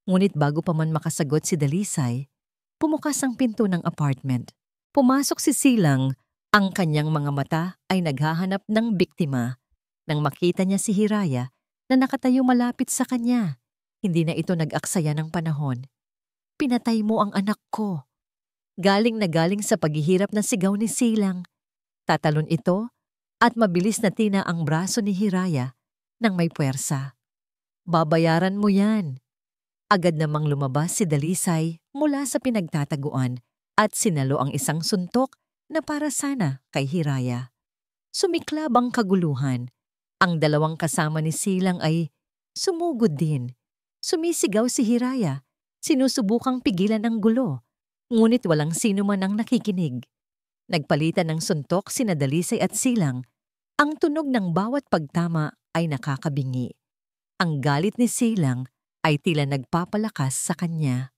Ngunit bago pa man makasagot si Dalisay, pumukas ang pinto ng apartment. Pumasok si Silang, ang kanyang mga mata ay naghahanap ng biktima. Nang makita niya si Hiraya na nakatayo malapit sa kanya, hindi na ito nag-aksaya ng panahon. Pinatay mo ang anak ko. Galing na galing sa paghihirap na sigaw ni Silang. Tatalon ito at mabilis na tina ang braso ni Hiraya nang may puwersa. Babayaran mo yan. Agad namang lumabas si Dalisay mula sa pinagtataguan at sinalo ang isang suntok na para sana kay Hiraya. Sumiklab ang kaguluhan. Ang dalawang kasama ni Silang ay sumugod din. Sumisigaw si Hiraya, sinusubukang pigilan ang gulo, ngunit walang sino man ang nakikinig. Nagpalitan ng suntok sina Dalisay at Silang. Ang tunog ng bawat pagtama ay nakakabingi. Ang galit ni Silang ay tila nagpapalakas sa kanya.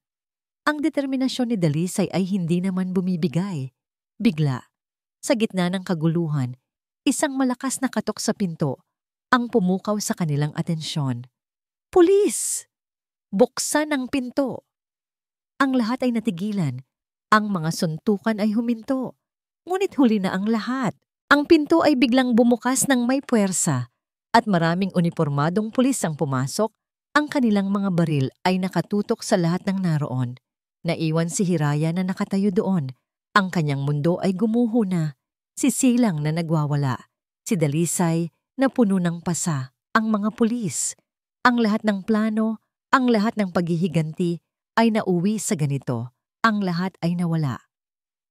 Ang determinasyon ni Dalisay ay hindi naman bumibigay. Bigla, sa gitna ng kaguluhan, isang malakas na katok sa pinto ang pumukaw sa kanilang atensyon. Pulis! Buksan ang pinto! Ang lahat ay natigilan. Ang mga suntukan ay huminto. Ngunit huli na ang lahat. Ang pinto ay biglang bumukas ng may puwersa at maraming unipormadong pulis ang pumasok. Ang kanilang mga baril ay nakatutok sa lahat ng naroon. Naiwan si Hiraya na nakatayo doon. Ang kanyang mundo ay gumuho na. Si Silang na nagwawala. Si Dalisay na puno ng pasa. Ang mga pulis. Ang lahat ng plano, ang lahat ng paghihiganti ay nauwi sa ganito. Ang lahat ay nawala.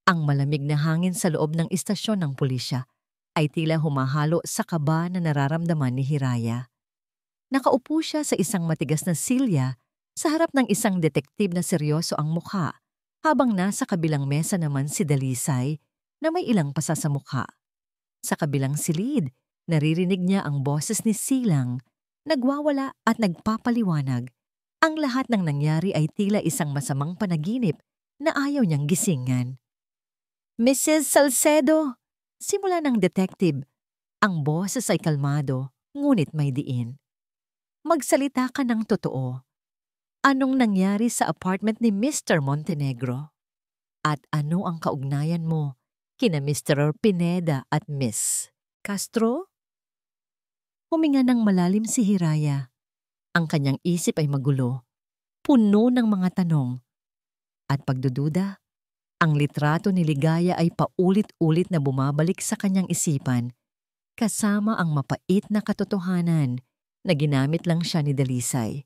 Ang malamig na hangin sa loob ng istasyon ng pulisya ay tila humahalo sa kaba na nararamdaman ni Hiraya. Nakaupo siya sa isang matigas na silya sa harap ng isang detektib na seryoso ang mukha, habang nasa kabilang mesa naman si Dalisay na may ilang pasa sa mukha. Sa kabilang silid, naririnig niya ang boses ni Silang, nagwawala at nagpapaliwanag. Ang lahat ng nangyari ay tila isang masamang panaginip na ayaw niyang gisingan. Mrs. Salcedo, simula ng detective. Ang boses ay kalmado, ngunit may diin. Magsalita ka ng totoo. Anong nangyari sa apartment ni Mr. Montenegro? At ano ang kaugnayan mo kina Mr. Pineda at Miss Castro? Huminga ng malalim si Hiraya. Ang kanyang isip ay magulo, puno ng mga tanong. At pagdududa, ang litrato ni Ligaya ay paulit-ulit na bumabalik sa kanyang isipan, kasama ang mapait na katotohanan na ginamit lang siya ni Dalisay.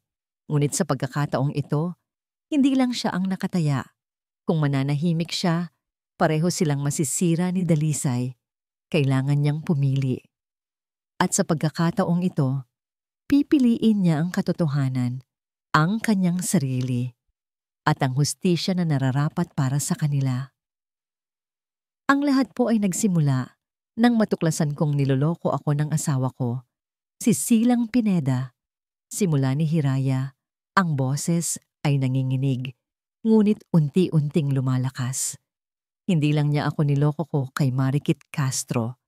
Ngunit sa pagkakataong ito, hindi lang siya ang nakataya. Kung mananahimik siya, pareho silang masisira ni Dalisay. Kailangan niyang pumili. At sa pagkakataong ito, pipiliin niya ang katotohanan, ang kanyang sarili, at ang hustisya na nararapat para sa kanila. Ang lahat po ay nagsimula nang matuklasan kong niloloko ako ng asawa ko, si Silang Pineda. Simula ni Hiraya, ang boses ay nanginginig, ngunit unti-unting lumalakas. Hindi lang niya ako niloko ko kay Marikit Castro,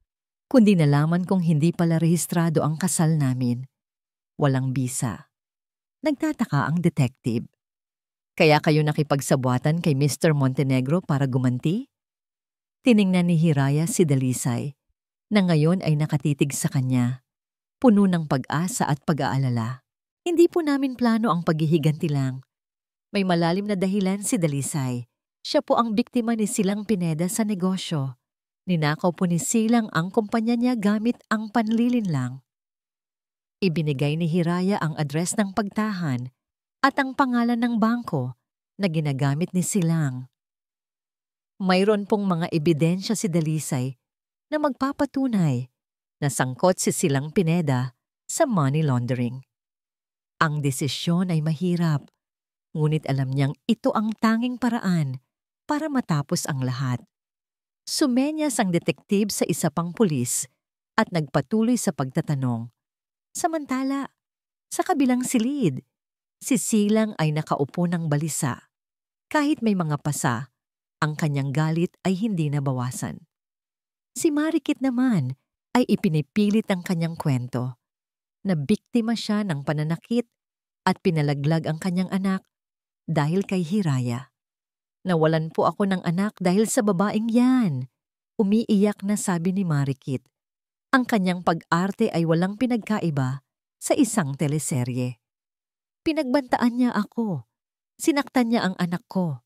kundi nalaman kong hindi pala rehistrado ang kasal namin. Walang bisa. Nagtataka ang detective. Kaya kayo nakipagsabwatan kay Mr. Montenegro para gumanti? Tiningnan ni Hiraya si Dalisay, na ngayon ay nakatitig sa kanya, puno ng pag-asa at pag-aalala. Hindi po namin plano ang paghihiganti lang. May malalim na dahilan si Dalisay. Siya po ang biktima ni Silang Pineda sa negosyo. Ninakaw po ni Silang ang kumpanya niya gamit ang panlilinlang. Ibinigay ni Hiraya ang address ng pagtahan at ang pangalan ng bangko na ginagamit ni Silang. Mayroon pong mga ebidensya si Dalisay na magpapatunay na sangkot si Silang Pineda sa money laundering. Ang desisyon ay mahirap, ngunit alam niyang ito ang tanging paraan para matapos ang lahat. Sumenyas ang detektiv sa isa pang pulis at nagpatuloy sa pagtatanong. Samantala, sa kabilang silid, si Silang ay nakaupo ng balisa. Kahit may mga pasa, ang kanyang galit ay hindi nabawasan. Si Marikit naman ay ipinipilit ang kanyang kwento na biktima siya ng pananakit at pinalaglag ang kanyang anak dahil kay Hiraya. Nawalan po ako ng anak dahil sa babaeng yan. Umiiyak na sabi ni Marikit. Ang kanyang pag-arte ay walang pinagkaiba sa isang teleserye. Pinagbantaan niya ako. Sinaktan niya ang anak ko.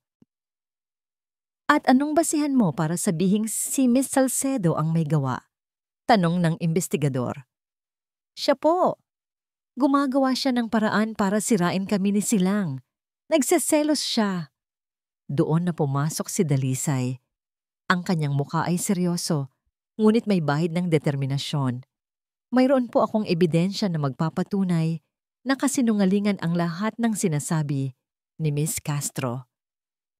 At anong basihan mo para sabihing si Miss Salcedo ang may gawa? Tanong ng investigador. Siya po. Gumagawa siya ng paraan para sirain kami ni Silang. Nagseselos siya. Doon na pumasok si Dalisay. Ang kanyang mukha ay seryoso, ngunit may bahid ng determinasyon. Mayroon po akong ebidensya na magpapatunay na kasinungalingan ang lahat ng sinasabi ni Miss Castro.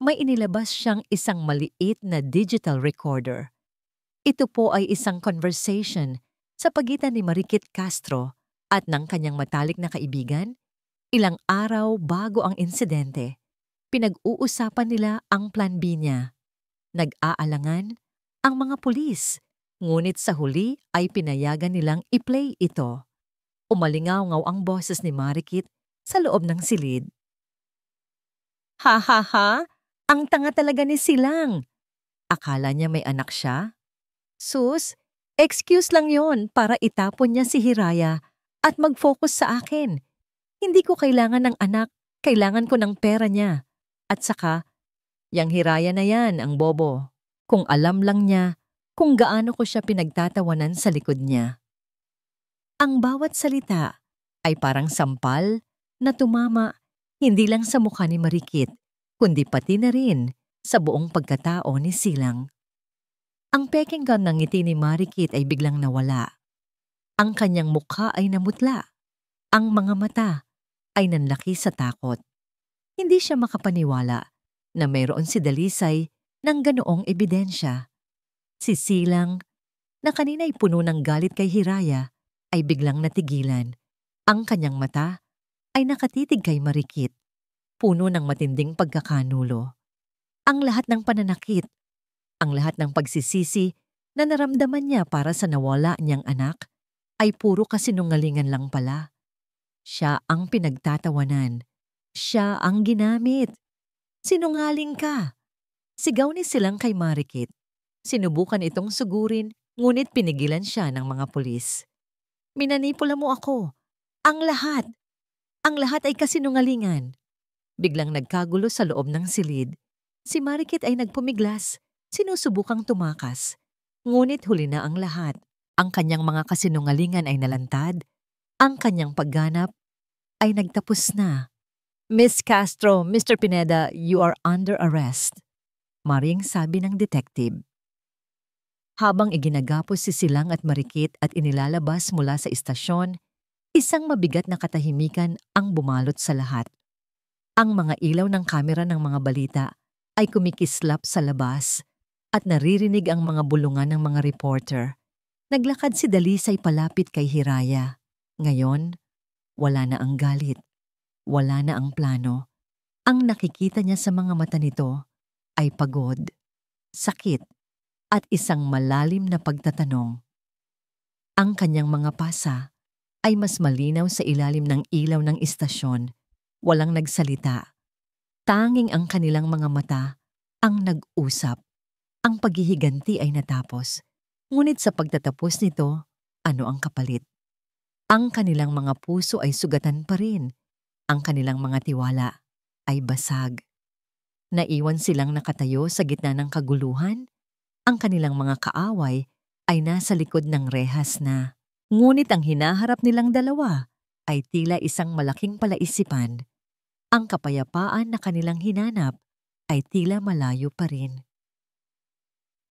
May inilabas siyang isang maliit na digital recorder. Ito po ay isang conversation sa pagitan ni Marikit Castro at ng kanyang matalik na kaibigan. Ilang araw bago ang insidente, pinag-uusapan nila ang plan B niya. Nag-aalangan ang mga pulis, ngunit sa huli ay pinayagan nilang i-play ito. Umalingaw-ngaw ang boses ni Marikit sa loob ng silid. Ha ha ha! Ang tanga talaga ni Silang! Akala niya may anak siya? Sus, excuse lang yon para itapon niya si Hiraya at mag-focus sa akin. Hindi ko kailangan ng anak, kailangan ko ng pera niya. At saka, yang Hiraya na yan ang bobo. Kung alam lang niya kung gaano ko siya pinagtatawanan sa likod niya. Ang bawat salita ay parang sampal na tumama hindi lang sa mukha ni Marikit, kundi pati na rin sa buong pagkatao ni Silang. Ang pekinggan ng ngiti ni Marikit ay biglang nawala. Ang kanyang mukha ay namutla. Ang mga mata ay nanlaki sa takot. Hindi siya makapaniwala na mayroon si Dalisay ng ganoong ebidensya. Si Silang, na kanina'y puno ng galit kay Hiraya, ay biglang natigilan. Ang kanyang mata ay nakatitig kay Marikit, puno ng matinding pagkakanulo. Ang lahat ng pananakit, ang lahat ng pagsisisi na naramdaman niya para sa nawala niyang anak, ay puro kasinungalingan lang pala. Siya ang pinagtatawanan. Siya ang ginamit. Sinungaling ka! Sigaw ni Silang kay Marikit. Sinubukan itong sugurin, ngunit pinigilan siya ng mga pulis. Minanipula mo ako. Ang lahat! Ang lahat ay kasinungalingan. Biglang nagkagulo sa loob ng silid. Si Marikit ay nagpumiglas, sinusubukang tumakas. Ngunit huli na ang lahat. Ang kanyang mga kasinungalingan ay nalantad. Ang kanyang pagganap ay nagtapos na. Miss Castro, Mr. Pineda, you are under arrest. Maring sabi ng detective. Habang iginagapos si Silang at Marikit at inilalabas mula sa istasyon, isang mabigat na katahimikan ang bumalot sa lahat. Ang mga ilaw ng kamera ng mga balita ay kumikislap sa labas at naririnig ang mga bulungan ng mga reporter. Naglakad si Dalisay palapit kay Hiraya. Ngayon, wala na ang galit. Wala na ang plano. Ang nakikita niya sa mga mata nito ay pagod, sakit, at isang malalim na pagtatanong. Ang kanyang mga pasa ay mas malinaw sa ilalim ng ilaw ng istasyon. Walang nagsalita. Tanging ang kanilang mga mata ang nag-usap. Ang paghihiganti ay natapos. Ngunit sa pagtatapos nito, ano ang kapalit? Ang kanilang mga puso ay sugatan pa rin. Ang kanilang mga tiwala ay basag. Naiwan silang nakatayo sa gitna ng kaguluhan. Ang kanilang mga kaaway ay nasa likod ng rehas na. Ngunit ang hinaharap nilang dalawa ay tila isang malaking palaisipan. Ang kapayapaan na kanilang hinanap ay tila malayo pa rin.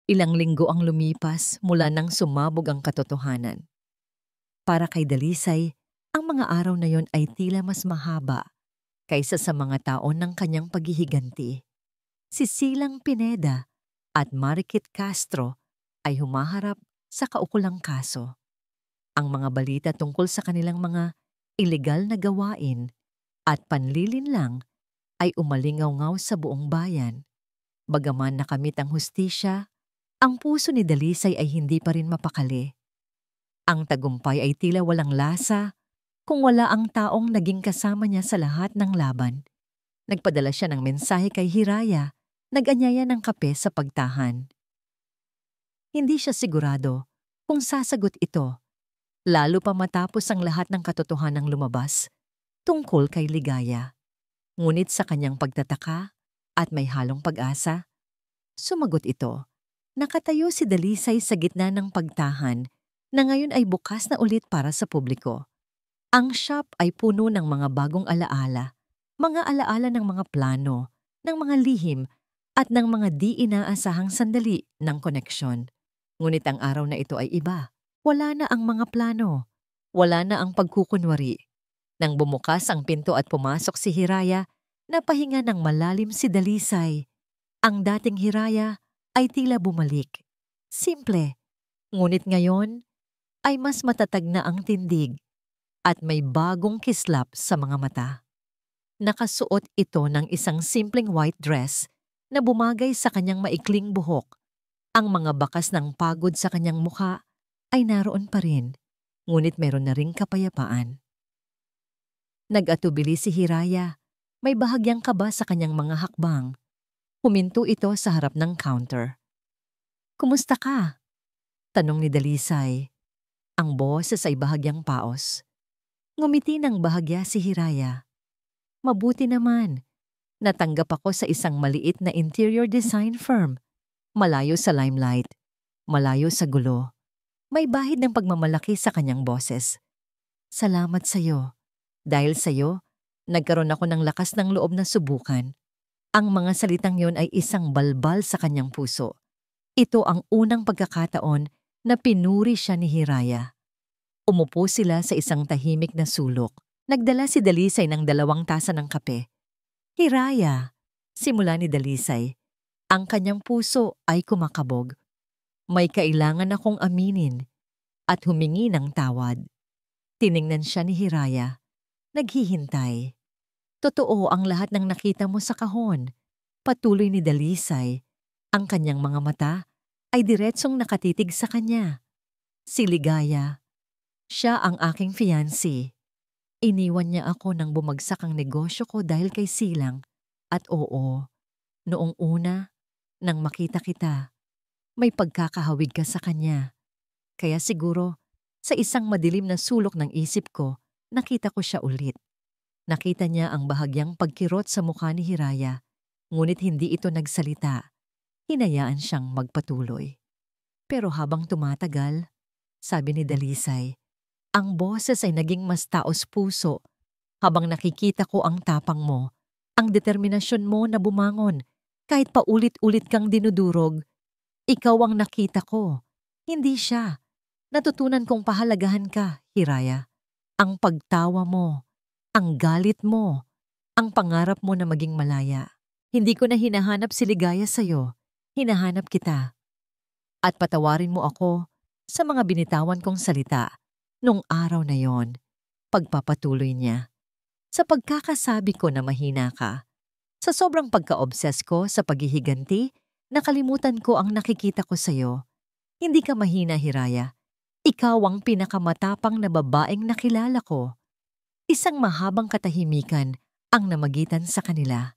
Ilang linggo ang lumipas mula nang sumabog ang katotohanan. Para kay Dalisay, ang mga araw na yon ay tila mas mahaba kaysa sa mga taon ng kanyang paghihiganti. Si Silang Pineda at Marikit Castro ay humaharap sa kaukulang kaso. Ang mga balita tungkol sa kanilang mga ilegal na gawain at panlilinlang ay umalingaw-ngaw sa buong bayan. Bagaman nakamit ang hustisya, ang puso ni Dalisay ay hindi pa rin mapakali. Ang tagumpay ay tila walang lasa kung wala ang taong naging kasama niya sa lahat ng laban. Nagpadala siya ng mensahe kay Hiraya, nag-anyaya ng kape sa pagtahan. Hindi siya sigurado kung sasagot ito, lalo pa matapos ang lahat ng katotohanang lumabas tungkol kay Ligaya. Ngunit sa kanyang pagtataka at may halong pag-asa, Sumagot ito. Nakatayo si Dalisay sa gitna ng pagtahan na ngayon ay bukas na ulit para sa publiko. Ang shop ay puno ng mga bagong alaala, mga alaala ng mga plano, ng mga lihim, at ng mga di inaasahang sandali ng koneksyon. Ngunit ang araw na ito ay iba. Wala na ang mga plano. Wala na ang pagkukunwari. Nang bumukas ang pinto at pumasok si Hiraya, napahinga ng malalim si Dalisay. Ang dating Hiraya ay tila bumalik. Simple. Ngunit ngayon ay mas matatag na ang tindig at may bagong kislap sa mga mata. Nakasuot ito ng isang simpleng white dress na bumagay sa kanyang maikling buhok. Ang mga bakas ng pagod sa kanyang mukha ay naroon pa rin, ngunit meron na ring kapayapaan. Nag-atubili si Hiraya. May bahagyang kaba sa kanyang mga hakbang. Huminto ito sa harap ng counter. "Kumusta ka?" tanong ni Dalisay. Ang boses ay bahagyang paos. Ngumiti ng bahagya si Hiraya. "Mabuti naman. Natanggap ako sa isang maliit na interior design firm. Malayo sa limelight. Malayo sa gulo." May bahid ng pagmamalaki sa kanyang boses. "Salamat sa'yo. Dahil sa'yo, nagkaroon ako ng lakas ng loob na subukan." Ang mga salitang yon ay isang balbal sa kanyang puso. Ito ang unang pagkakataon na pinuri siya ni Hiraya. Umupo sila sa isang tahimik na sulok. Nagdala si Dalisay ng 2 tasa ng kape. "Hiraya," simula ni Dalisay. Ang kanyang puso ay kumakabog. May kailangan akong aminin at humingi ng tawad. Tiningnan siya ni Hiraya. Naghihintay. "Totoo ang lahat ng nakita mo sa kahon." Patuloy ni Dalisay. Ang kanyang mga mata ay diretsong nakatitig sa kanya. "Si Ligaya. Siya ang aking fiancé. Iniwan niya ako nang bumagsak ang negosyo ko dahil kay Silang. At oo, noong una, nang makita kita, may pagkakahawig ka sa kanya. Kaya siguro, sa isang madilim na sulok ng isip ko, nakita ko siya ulit." Nakita niya ang bahagyang pagkirot sa mukha ni Hiraya, ngunit hindi ito nagsalita. Hinayaan siyang magpatuloy. "Pero habang tumatagal," sabi ni Dalisay, "ang boses ay naging mas taos puso. Habang nakikita ko ang tapang mo, ang determinasyon mo na bumangon, kahit paulit-ulit kang dinudurog. Ikaw ang nakita ko, hindi siya. Natutunan kong pahalagahan ka, Hiraya. Ang pagtawa mo, ang galit mo, ang pangarap mo na maging malaya. Hindi ko na hinahanap si Ligaya sa'yo, hinahanap kita. At patawarin mo ako sa mga binitawan kong salita nung araw na yon." Pagpapatuloy niya. "Sa pagkakasabi ko na mahina ka, sa sobrang pagka-obsess ko sa paghihiganti, nakalimutan ko ang nakikita ko sa'yo. Hindi ka mahina, Hiraya. Ikaw ang pinakamatapang na babaeng nakilala ko." Isang mahabang katahimikan ang namagitan sa kanila.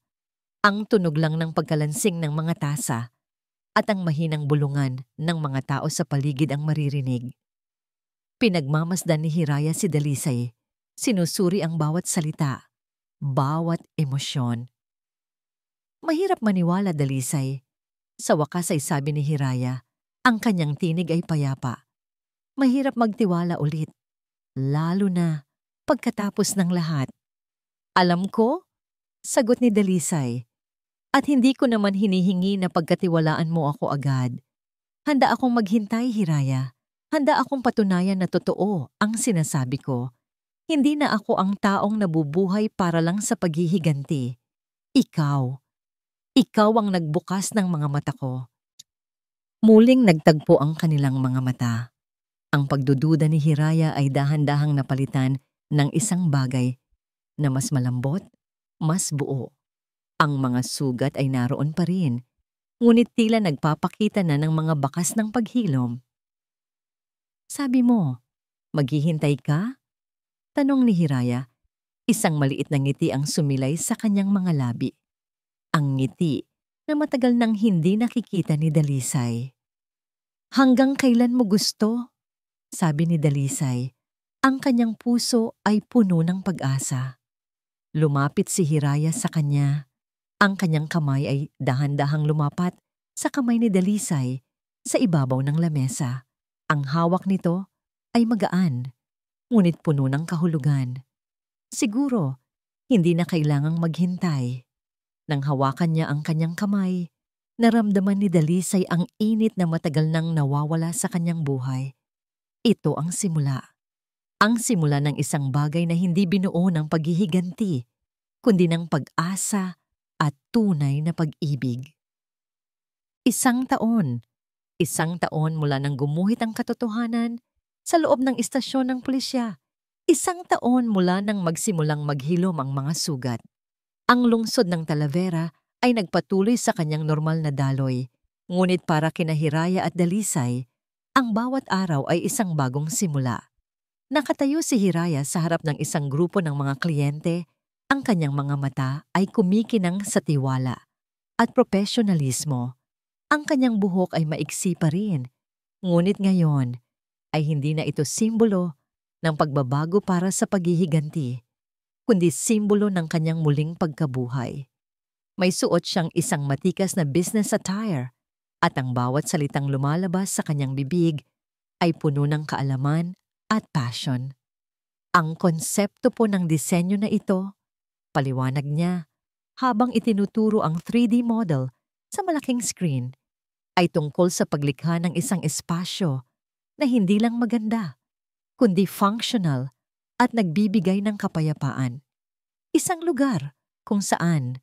Ang tunog lang ng pagkalansing ng mga tasa at ang mahinang bulungan ng mga tao sa paligid ang maririnig. Pinagmamasdan ni Hiraya si Dalisay. Sinusuri ang bawat salita, bawat emosyon. "Mahirap maniwala, Dalisay." Sa wakas ay sabi ni Hiraya. Ang kanyang tinig ay payapa. "Mahirap magtiwala ulit, lalo na pagkatapos ng lahat." "Alam ko," sagot ni Dalisay. "At hindi ko naman hinihingi na pagkatiwalaan mo ako agad. Handa akong maghintay, Hiraya. Handa akong patunayan na totoo ang sinasabi ko. Hindi na ako ang taong nabubuhay para lang sa paghihiganti. Ikaw. Ikaw ang nagbukas ng mga mata ko." Muling nagtagpo ang kanilang mga mata. Ang pagdududa ni Hiraya ay dahan-dahang napalitan ng isang bagay na mas malambot, mas buo. Ang mga sugat ay naroon pa rin, ngunit tila nagpapakita na ng mga bakas ng paghilom. "Sabi mo, maghihintay ka?" tanong ni Hiraya. Isang maliit na ngiti ang sumilay sa kanyang mga labi. Ang ngiti na matagal nang hindi nakikita ni Dalisay. "Hanggang kailan mo gusto?" sabi ni Dalisay. Ang kanyang puso ay puno ng pag-asa. Lumapit si Hiraya sa kanya. Ang kanyang kamay ay dahan-dahang lumapat Sa kamay ni Dalisay, sa ibabaw ng lamesa, ang hawak nito ay magaan, ngunit puno ng kahulugan. Siguro, hindi na kailangang maghintay. Nang hawakan niya ang kanyang kamay, naramdaman ni Dalisay ang init na matagal nang nawawala sa kanyang buhay. Ito ang simula. Ang simula ng isang bagay na hindi binuo ng paghihiganti, kundi ng pag-asa at tunay na pag-ibig. Isang taon mula nang gumuhit ang katotohanan sa loob ng istasyon ng pulisya. Isang taon mula nang magsimulang maghilom ang mga sugat. Ang lungsod ng Talavera ay nagpatuloy sa kanyang normal na daloy, ngunit para kina Hiraya at Dalisay, ang bawat araw ay isang bagong simula. Nakatayo si Hiraya sa harap ng isang grupo ng mga kliyente, ang kanyang mga mata ay kumikinang sa tiwala at profesionalismo. Ang kanyang buhok ay maiksi pa rin, ngunit ngayon ay hindi na ito simbolo ng pagbabago para sa paghihiganti, kundi simbolo ng kanyang muling pagkabuhay. May suot siyang isang matikas na business attire at ang bawat salitang lumalabas sa kanyang bibig ay puno ng kaalaman at passion. Ang konsepto po ng disenyo na ito, paliwanag niya, habang itinuturo ang 3D model sa malaking screen, ay tungkol sa paglikha ng isang espasyo na hindi lang maganda, kundi functional at nagbibigay ng kapayapaan. Isang lugar kung saan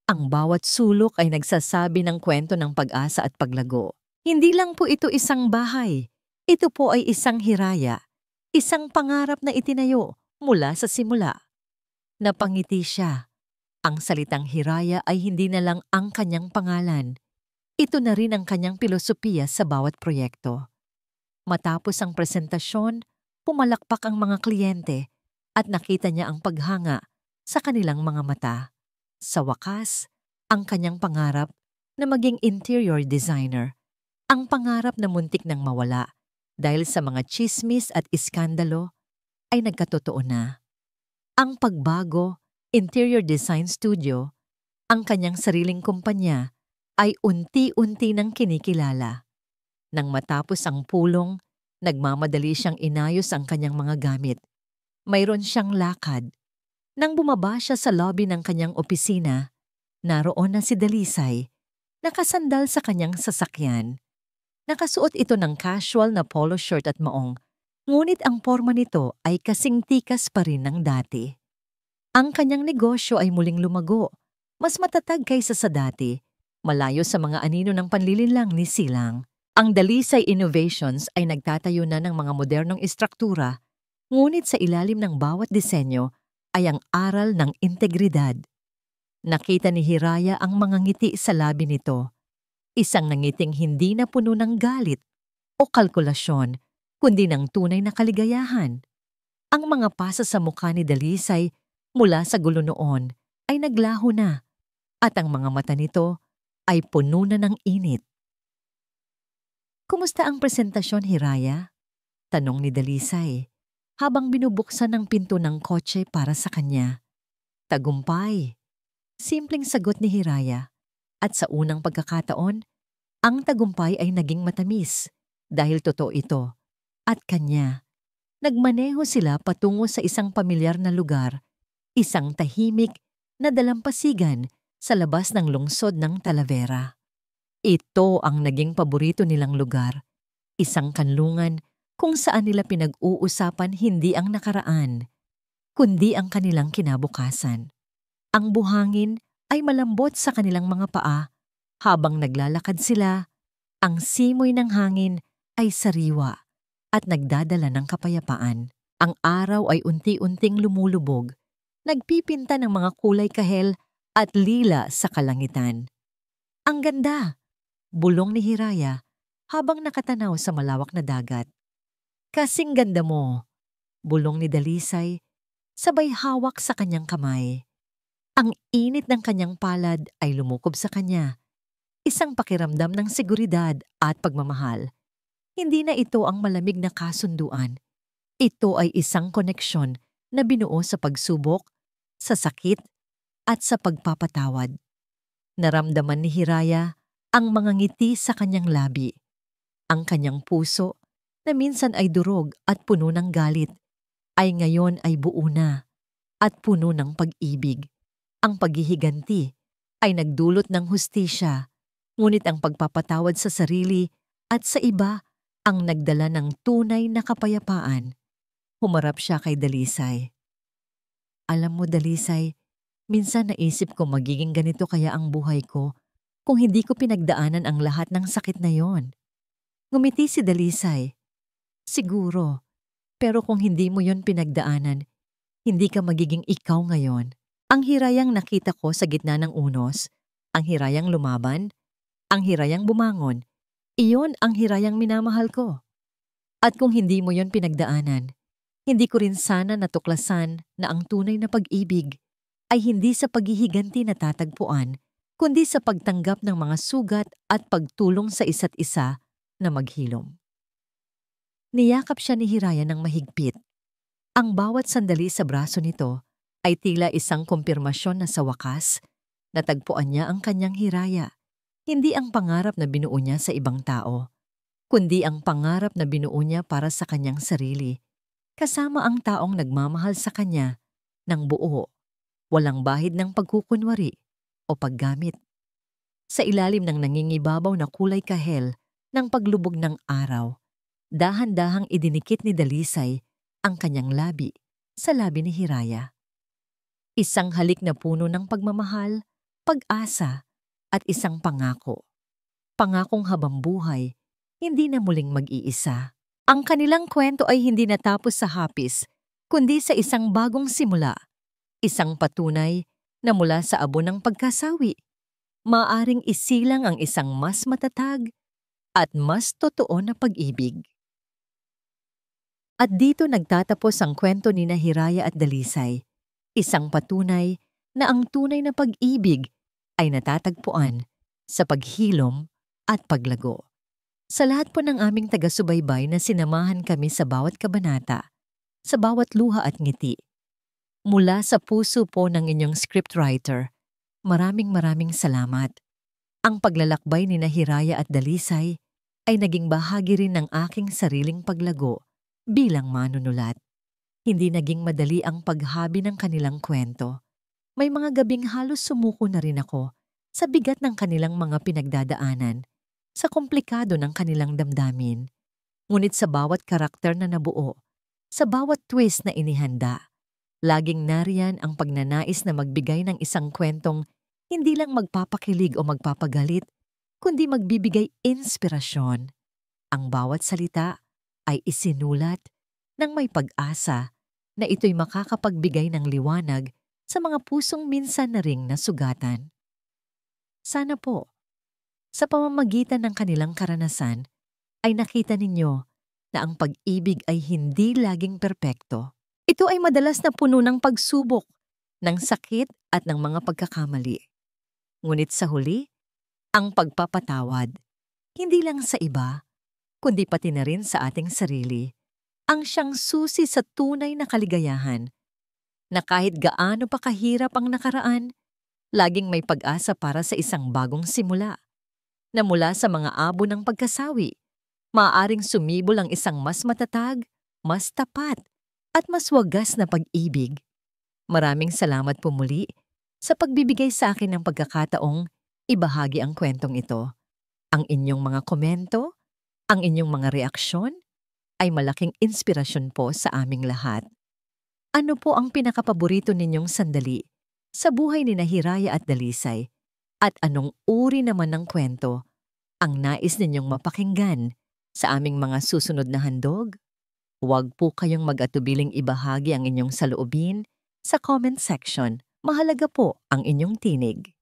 ang bawat sulok ay nagsasabi ng kwento ng pag-asa at paglago. Hindi lang po ito isang bahay, ito po ay isang hiraya, isang pangarap na itinayo mula sa simula. Napangiti siya. Ang salitang hiraya ay hindi na lang ang kanyang pangalan. Ito na rin ang kanyang pilosopiya sa bawat proyekto. Matapos ang presentasyon, pumalakpak ang mga kliyente at nakita niya ang paghanga sa kanilang mga mata. Sa wakas, ang kanyang pangarap na maging interior designer, ang pangarap na muntik nang mawala dahil sa mga chismis at iskandalo, ay nagkatotoo na. Ang pagbago, interior design studio, ang kanyang sariling kumpanya, ay unti-unti nang kinikilala. Nang matapos ang pulong, nagmamadali siyang inayos ang kanyang mga gamit. Mayroon siyang lakad. Nang bumaba siya sa lobby ng kanyang opisina, naroon na si Dalisay, nakasandal sa kanyang sasakyan. Nakasuot ito ng casual na polo shirt at maong, ngunit ang porma nito ay kasing tikas pa rin ng dati. Ang kanyang negosyo ay muling lumago, mas matatag kaysa sa dati, malayo sa mga anino ng panlilinlang ni Silang. Ang Dalisay Innovations ay nagtatayo na ng mga modernong istruktura, ngunit sa ilalim ng bawat disenyo ay ang aral ng integridad. Nakita ni Hiraya ang mga ngiti sa labi nito. Isang nangiting hindi na puno ng galit o kalkulasyon, kundi ng tunay na kaligayahan. Ang mga pasa sa mukha ni Dalisay mula sa gulo noon ay naglaho na, at ang mga mata nito ay puno na ng init. "Kumusta ang presentasyon, Hiraya?" tanong ni Dalisay, habang binubuksan ng pinto ng kotse para sa kanya. "Tagumpay," simpleng sagot ni Hiraya, at sa unang pagkakataon, ang tagumpay ay naging matamis dahil totoo ito. At kanya, nagmaneho sila patungo sa isang pamilyar na lugar, isang tahimik na dalampasigan sa labas ng lungsod ng Talavera. Ito ang naging paborito nilang lugar, isang kanlungan kung saan nila pinag-uusapan hindi ang nakaraan, kundi ang kanilang kinabukasan. Ang buhangin ay malambot sa kanilang mga paa habang naglalakad sila, ang simoy ng hangin ay sariwa at nagdadala ng kapayapaan. Ang araw ay unti-unting lumulubog, nagpipinta ng mga kulay kahel at lila sa kalangitan. "Ang ganda!" bulong ni Hiraya habang nakatanaw sa malawak na dagat. "Kasing ganda mo," bulong ni Dalisay, sabay hawak sa kanyang kamay. Ang init ng kanyang palad ay lumukob sa kanya, isang pakiramdam ng seguridad at pagmamahal. Hindi na ito ang malamig na kasunduan. Ito ay isang koneksyon na binuo sa pagsubok, sa sakit, at sa pagpapatawad. Naramdaman ni Hiraya ang mga ngiti sa kanyang labi, ang kanyang puso na minsan ay durog at puno ng galit, ay ngayon ay buo na at puno ng pag-ibig. Ang paghihiganti ay nagdulot ng hustisya, ngunit ang pagpapatawad sa sarili at sa iba ang nagdala ng tunay na kapayapaan. Humarap siya kay Dalisay. Alam mo, Dalisay, minsan naisip ko magiging ganito kaya ang buhay ko kung hindi ko pinagdaanan ang lahat ng sakit na yon. Ngumiti si Dalisay. Siguro, pero kung hindi mo yon pinagdaanan, hindi ka magiging ikaw ngayon. Ang hirayang nakita ko sa gitna ng unos, ang hirayang lumaban, ang hirayang bumangon, iyon ang hirayang minamahal ko. At kung hindi mo yon pinagdaanan, hindi ko rin sana natuklasan na ang tunay na pag-ibig ay hindi sa paghihiganti na tatagpuan, kundi sa pagtanggap ng mga sugat at pagtulong sa isa't isa na maghilom. Niyakap siya ni Hiraya ng mahigpit. Ang bawat sandali sa braso nito ay tila isang kumpirmasyon na sa wakas, natagpuan niya ang kanyang Hiraya. Hindi ang pangarap na binuo niya sa ibang tao, kundi ang pangarap na binuo niya para sa kanyang sarili, kasama ang taong nagmamahal sa kanya ng buo, walang bahid ng pagkukunwari o paggamit. Sa ilalim ng nangingibabaw na kulay kahel ng paglubog ng araw, dahan-dahang idinikit ni Dalisay ang kanyang labi sa labi ni Hiraya. Isang halik na puno ng pagmamahal, pag-asa, at isang pangako. Pangakong habang buhay, hindi na muling mag-iisa. Ang kanilang kwento ay hindi natapos sa hapis, kundi sa isang bagong simula. Isang patunay na mula sa abo ng pagkasawi, maaring isilang ang isang mas matatag at mas totoo na pag-ibig. At dito nagtatapos ang kwento ni Hiraya at Dalisay, isang patunay na ang tunay na pag-ibig ay natatagpuan sa paghilom at paglago. Sa lahat po ng aming taga-subaybay na sinamahan kami sa bawat kabanata, sa bawat luha at ngiti, mula sa puso po ng inyong scriptwriter, maraming salamat. Ang paglalakbay ni Hiraya at Dalisay ay naging bahagi rin ng aking sariling paglago bilang manunulat. Hindi naging madali ang paghabi ng kanilang kwento. May mga gabing halos sumuko na rin ako sa bigat ng kanilang mga pinagdadaanan, sa komplikado ng kanilang damdamin. Ngunit sa bawat karakter na nabuo, sa bawat twist na inihanda, laging nariyan ang pagnanais na magbigay ng isang kwentong hindi lang magpapakilig o magpapagalit, kundi magbibigay inspirasyon. Ang bawat salita ay isinulat ng may pag-asa na ito'y makakapagbigay ng liwanag sa mga pusong minsan na ring nasugatan. Sana po, sa pamamagitan ng kanilang karanasan, ay nakita ninyo na ang pag-ibig ay hindi laging perpekto. Ito ay madalas na puno ng pagsubok, ng sakit at ng mga pagkakamali. Ngunit sa huli, ang pagpapatawad, hindi lang sa iba, kundi pati na rin sa ating sarili, ang siyang susi sa tunay na kaligayahan, na kahit gaano pa kahirap ang nakaraan, laging may pag-asa para sa isang bagong simula, na mula sa mga abo ng pagkasawi, maaaring sumibol ang isang mas matatag, mas tapat, at mas wagas na pag-ibig. Maraming salamat po muli sa pagbibigay sa akin ng pagkakataong ibahagi ang kwentong ito. Ang inyong mga komento, ang inyong mga reaksyon, ay malaking inspirasyon po sa aming lahat. Ano po ang pinakapaborito ninyong sandali sa buhay ni Hiraya at Dalisay? At anong uri naman ng kwento ang nais ninyong mapakinggan sa aming mga susunod na handog? Huwag po kayong mag-atubiling ibahagi ang inyong saloobin sa comment section. Mahalaga po ang inyong tinig.